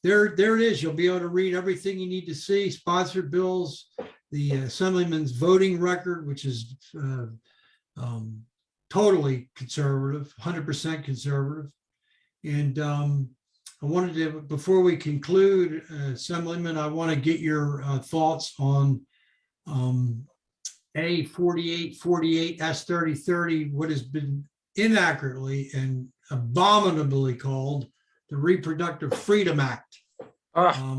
A: there it is. You'll be able to read everything you need to see, sponsored bills, the Assemblyman's voting record, which is totally conservative, 100% conservative. And I wanted to, before we conclude, Assemblyman, I want to get your thoughts on A4848 S3030, what has been inaccurately and abominably called the Reproductive Freedom Act,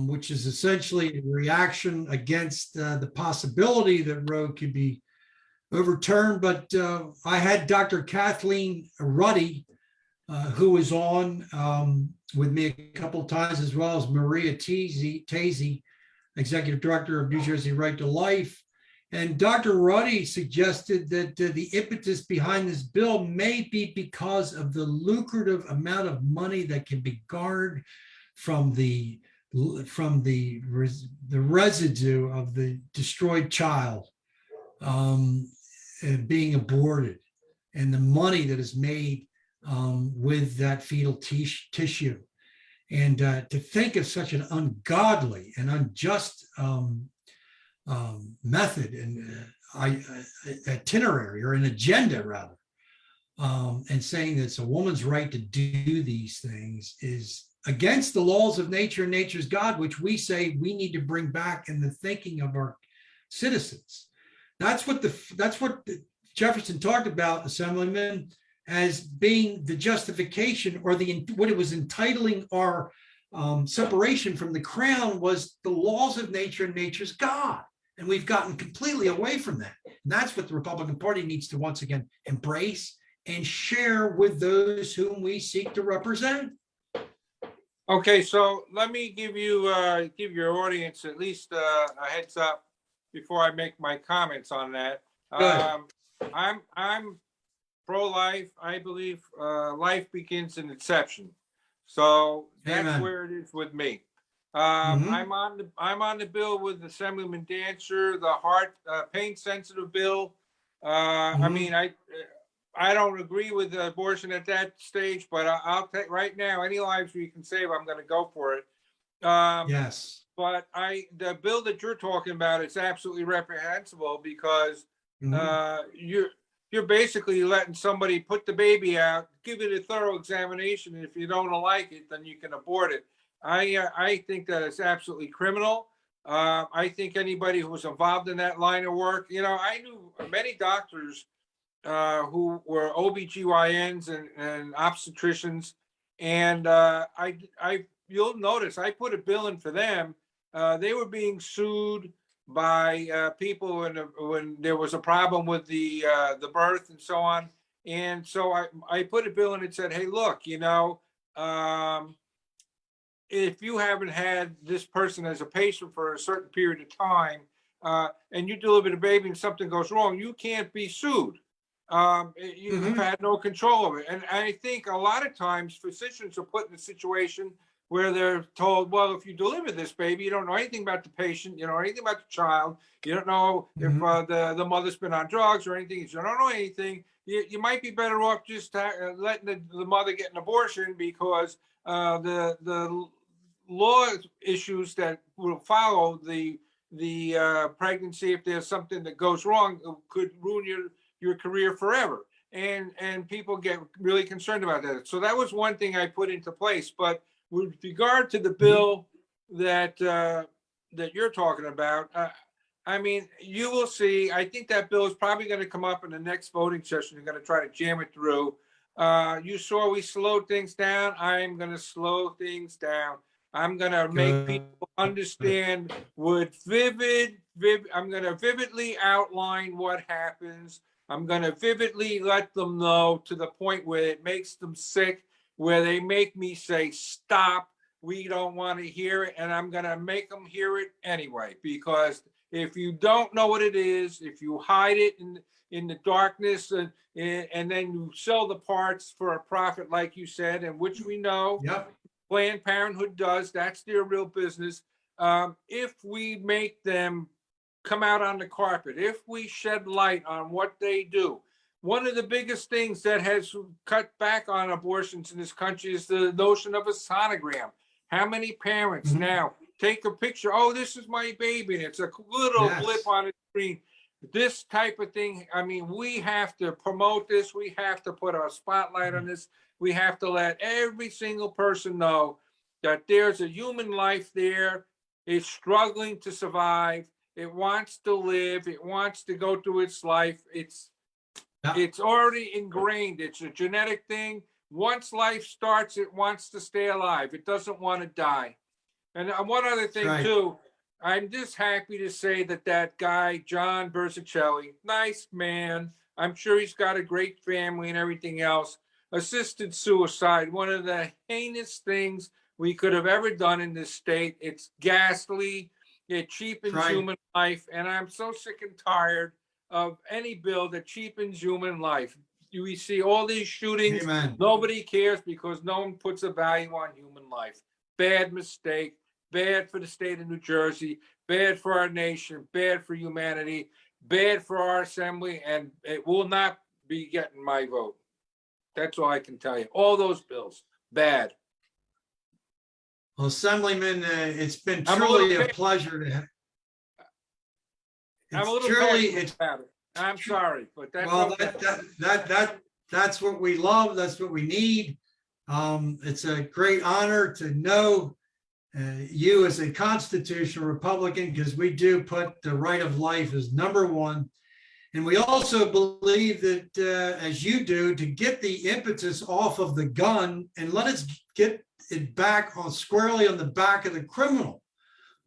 A: which is essentially a reaction against the possibility that Roe could be overturned. But I had Dr. Kathleen Ruddy, who was on with me a couple of times, as well as Maria Tazy, Executive Director of New Jersey Right to Life. And Dr. Ruddy suggested that the impetus behind this bill may be because of the lucrative amount of money that can be garnered from the residue of the destroyed child being aborted, and the money that is made with that fetal tissue. And to think of such an ungodly and unjust method and itinerary, or an agenda rather, and saying that it's a woman's right to do these things is against the laws of nature and nature's God, which we say we need to bring back in the thinking of our citizens. That's what Jefferson talked about, Assemblyman, as being the justification, or what it was entitling our separation from the crown, was the laws of nature and nature's God. And we've gotten completely away from that. And that's what the Republican Party needs to once again embrace and share with those whom we seek to represent.
B: Okay, so let me give your audience at least a heads up before I make my comments on that. I'm pro-life. I believe life begins in inception. So that's
A: Amen.
B: where it is with me. I'm on the bill with Assemblyman Dancer, the heart pain sensitive bill. I mean, I don't agree with abortion at that stage, but I'll take right now any lives we can save. I'm going to go for it.
A: Yes.
B: But the bill that you're talking about is absolutely reprehensible, because you're basically letting somebody put the baby out, give it a thorough examination, and if you don't like it, then you can abort it. I think that it's absolutely criminal. I think anybody who was involved in that line of work, I knew many doctors who were OBGYNs and obstetricians, and you'll notice I put a bill in for them. They were being sued by people when there was a problem with the birth and so on. And so I put a bill in and said, hey, look, if you haven't had this person as a patient for a certain period of time, and you deliver the baby and something goes wrong, you can't be sued. You've had no control over it. And I think a lot of times physicians are put in a situation where they're told, well, if you deliver this baby, you don't know anything about the patient, you don't know anything about the child, you don't know if the mother's been on drugs or anything, you don't know anything, you might be better off just letting the mother get an abortion, because the law issues that will follow the pregnancy, if there's something that goes wrong, could ruin your career forever. And people get really concerned about that. So that was one thing I put into place. But with regard to the bill that you're talking about, I mean, you will see. I think that bill is probably going to come up in the next voting session. They're going to try to jam it through. You saw we slowed things down. I'm going to slow things down. I'm going to make people understand with I'm going to vividly outline what happens. I'm going to vividly let them know to the point where it makes them sick, where they make me say, stop, we don't want to hear it. And I'm going to make them hear it anyway, because if you don't know what it is, if you hide it in the darkness and then you sell the parts for a profit, like you said, and which we know,
A: Yep.
B: Planned Parenthood does, that's their real business. If we make them come out on the carpet, if we shed light on what they do, one of the biggest things that has cut back on abortions in this country is the notion of a sonogram. How many parents now take a picture? Oh, this is my baby. And it's a little blip on the screen. This type of thing. I mean, we have to promote this. We have to put our spotlight on this. We have to let every single person know that there's a human life there. It's struggling to survive. It wants to live. It wants to go through its life. It's already ingrained. It's a genetic thing. Once life starts, it wants to stay alive. It doesn't want to die. And one other thing too, I'm just happy to say that guy, John Bersicelli, nice man. I'm sure he's got a great family and everything else. Assisted suicide, one of the heinous things we could have ever done in this state. It's ghastly. It cheapens human life. And I'm so sick and tired of any bill that cheapens human life. We see all these shootings.
A: Amen.
B: Nobody cares because no one puts a value on human life. Bad mistake. Bad for the state of New Jersey. Bad for our nation. Bad for humanity. Bad for our assembly. And it will not be getting my vote. That's all I can tell you. All those bills, bad.
A: Well, Assemblyman, it's been truly a pleasure to have.
B: I'm a little passionate about it. I'm sorry, but that's okay.
A: That's what we love. That's what we need. It's a great honor to know you as a constitutional Republican, because we do put the right of life as number one. And we also believe that, as you do, to get the impetus off of the gun and let us get it back on squarely on the back of the criminal.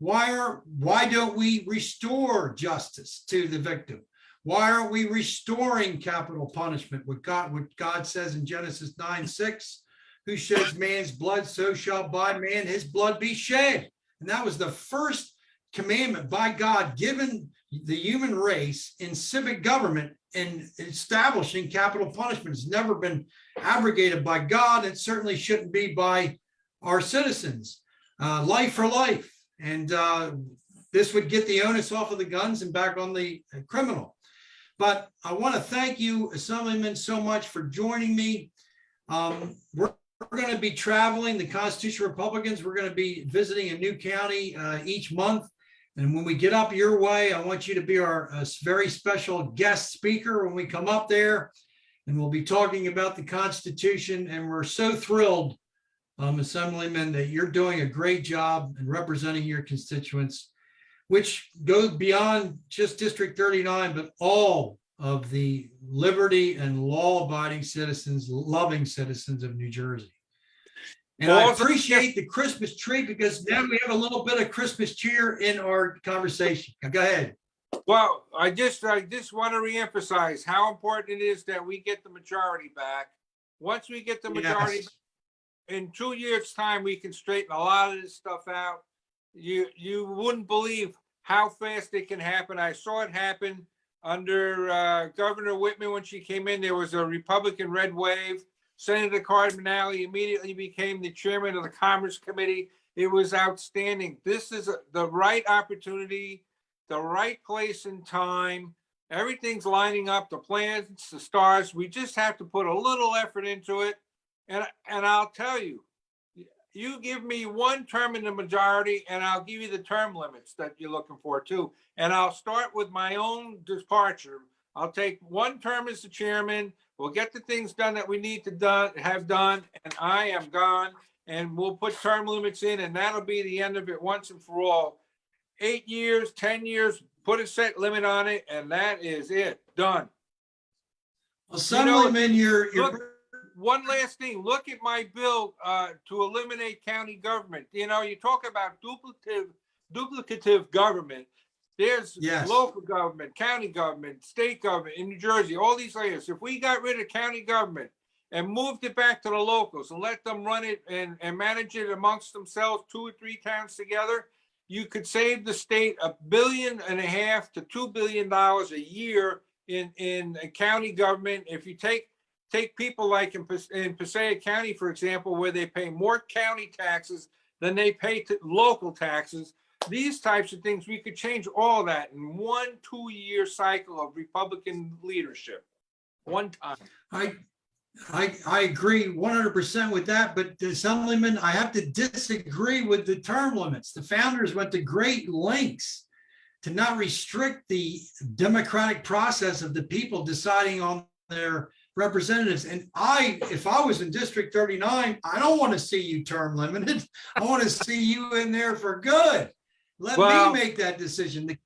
A: Why don't we restore justice to the victim? Why aren't we restoring capital punishment? What God says in Genesis 9:6, who sheds man's blood, so shall by man his blood be shed. And that was the first commandment by God given the human race in civic government, in establishing capital punishment. It's never been abrogated by God. It certainly shouldn't be by our citizens. Life for life. And this would get the onus off of the guns and back on the criminal. But I want to thank you, Assemblyman, so much for joining me. We're going to be traveling, the Constitutional Republicans. We're going to be visiting a new county each month. And when we get up your way, I want you to be our very special guest speaker when we come up there. And we'll be talking about the Constitution. And we're so thrilled, Assemblyman, that you're doing a great job in representing your constituents, which goes beyond just District 39, but all of the liberty and law-abiding citizens, loving citizens of New Jersey. And I appreciate the Christmas tree, because now we have a little bit of Christmas cheer in our conversation. Go ahead.
B: Well, I just want to reemphasize how important it is that we get the majority back. Once we get the majority
A: Yes.
B: in 2 years' time, we can straighten a lot of this stuff out. You wouldn't believe how fast it can happen. I saw it happen under Governor Whitman when she came in. There was a Republican red wave. Senator Cardinale immediately became the chairman of the Commerce Committee. It was outstanding. This is the right opportunity, the right place and time. Everything's lining up, the plans, the stars. We just have to put a little effort into it. And I'll tell you, you give me one term in the majority and I'll give you the term limits that you're looking for too. And I'll start with my own departure. I'll take one term as the chairman. We'll get the things done that we need to have done, and I am gone. And we'll put term limits in, and that'll be the end of it once and for all. 8 years, 10 years, put a set limit on it, and that is it. Done.
A: Assemblyman,
B: Look, one last thing. Look at my bill to eliminate county government. You know, you talk about duplicative government. There's
A: yes.
B: local government, county government, state government in New Jersey, all these layers. If we got rid of county government and moved it back to the locals and let them run it and manage it amongst themselves, 2 or 3 towns together, you could save the state $1.5 billion to $2 billion a year in county government. If you take people like in Passaic County, for example, where they pay more county taxes than they pay to local taxes, these types of things, we could change all that in 1-2 year cycle of Republican leadership. One time.
A: I agree 100% with that, but Assemblyman, I have to disagree with the term limits. The founders went to great lengths to not restrict the democratic process of the people deciding on their representatives. And if I was in District 39, I don't want to see you term limited. I want to see you in there for good. Let me make that decision.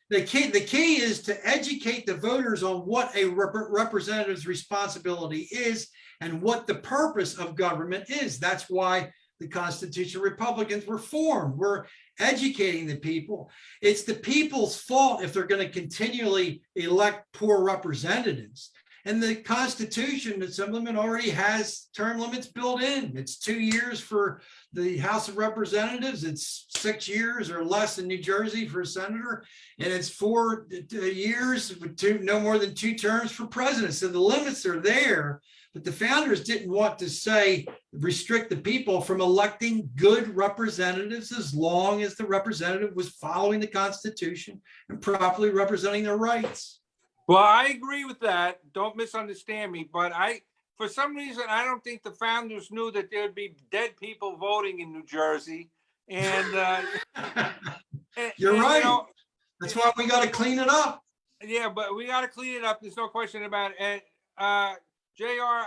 A: The key is to educate the voters on what a representative's responsibility is and what the purpose of government is. That's why the Constitutional Republicans were formed. We're educating the people. It's the people's fault if they're going to continually elect poor representatives. And the Constitution, Assemblyman, already has term limits built in. It's 2 years for the House of Representatives. It's 6 years or less in New Jersey for a senator. And it's 4 years with no more than 2 terms for president. So the limits are there. But the founders didn't want to restrict the people from electing good representatives as long as the representative was following the Constitution and properly representing their rights.
B: Well, I agree with that. Don't misunderstand me. But for some reason, I don't think the founders knew that there'd be dead people voting in New Jersey. And
A: you're right.
B: You know,
A: that's why we got to clean it up.
B: Yeah, but we got to clean it up. There's no question about it. And JR,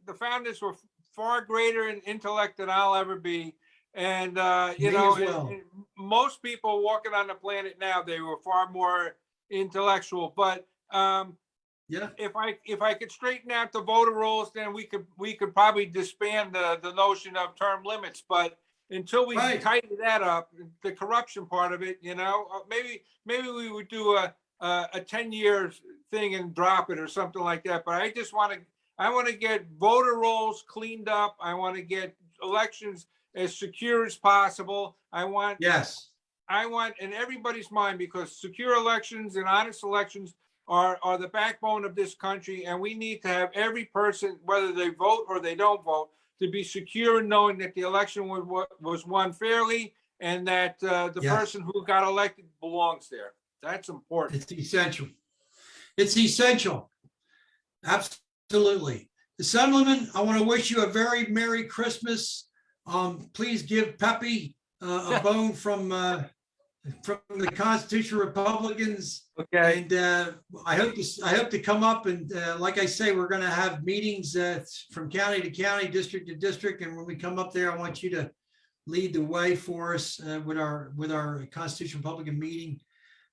B: the founders were far greater in intellect than I'll ever be. And, and most people walking on the planet now, they were far more intellectual. But
A: yeah,
B: if I could straighten out the voter rolls, then we could probably disband the notion of term limits. But until we tighten that up, the corruption part of it, maybe we would do a 10-year thing and drop it or something like that. But I want to get voter rolls cleaned up. I want to get elections as secure as possible. I want in everybody's mind, because secure elections and honest elections are the backbone of this country. And we need to have every person, whether they vote or they don't vote, to be secure in knowing that the election was won fairly and that the person who got elected belongs there. That's important.
A: It's essential. It's essential. Absolutely. Assemblyman, I want to wish you a very Merry Christmas. Please give Pepe a bone from the Constitutional Republicans.
B: Okay.
A: And I hope to come up and like I say, we're going to have meetings from county to county, district to district. And when we come up there, I want you to lead the way for us with our Constitutional Republican meeting.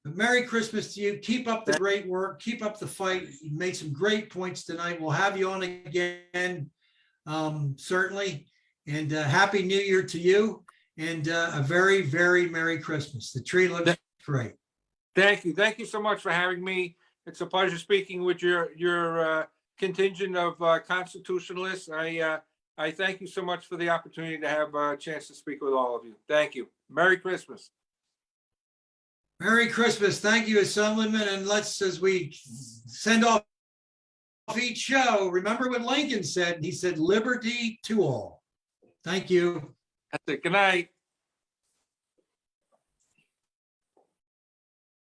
A: But Merry Christmas to you. Keep up the great work. Keep up the fight. You made some great points tonight. We'll have you on again, certainly. And Happy New Year to you. And a very, very Merry Christmas. The tree looks great.
B: Thank you. Thank you so much for having me. It's a pleasure speaking with your contingent of constitutionalists. I thank you so much for the opportunity to have a chance to speak with all of you. Thank you. Merry Christmas.
A: Merry Christmas. Thank you, Assemblyman. And let's, as we send off each show, remember what Lincoln said. He said, liberty to all. Thank you.
B: That's it. Good night.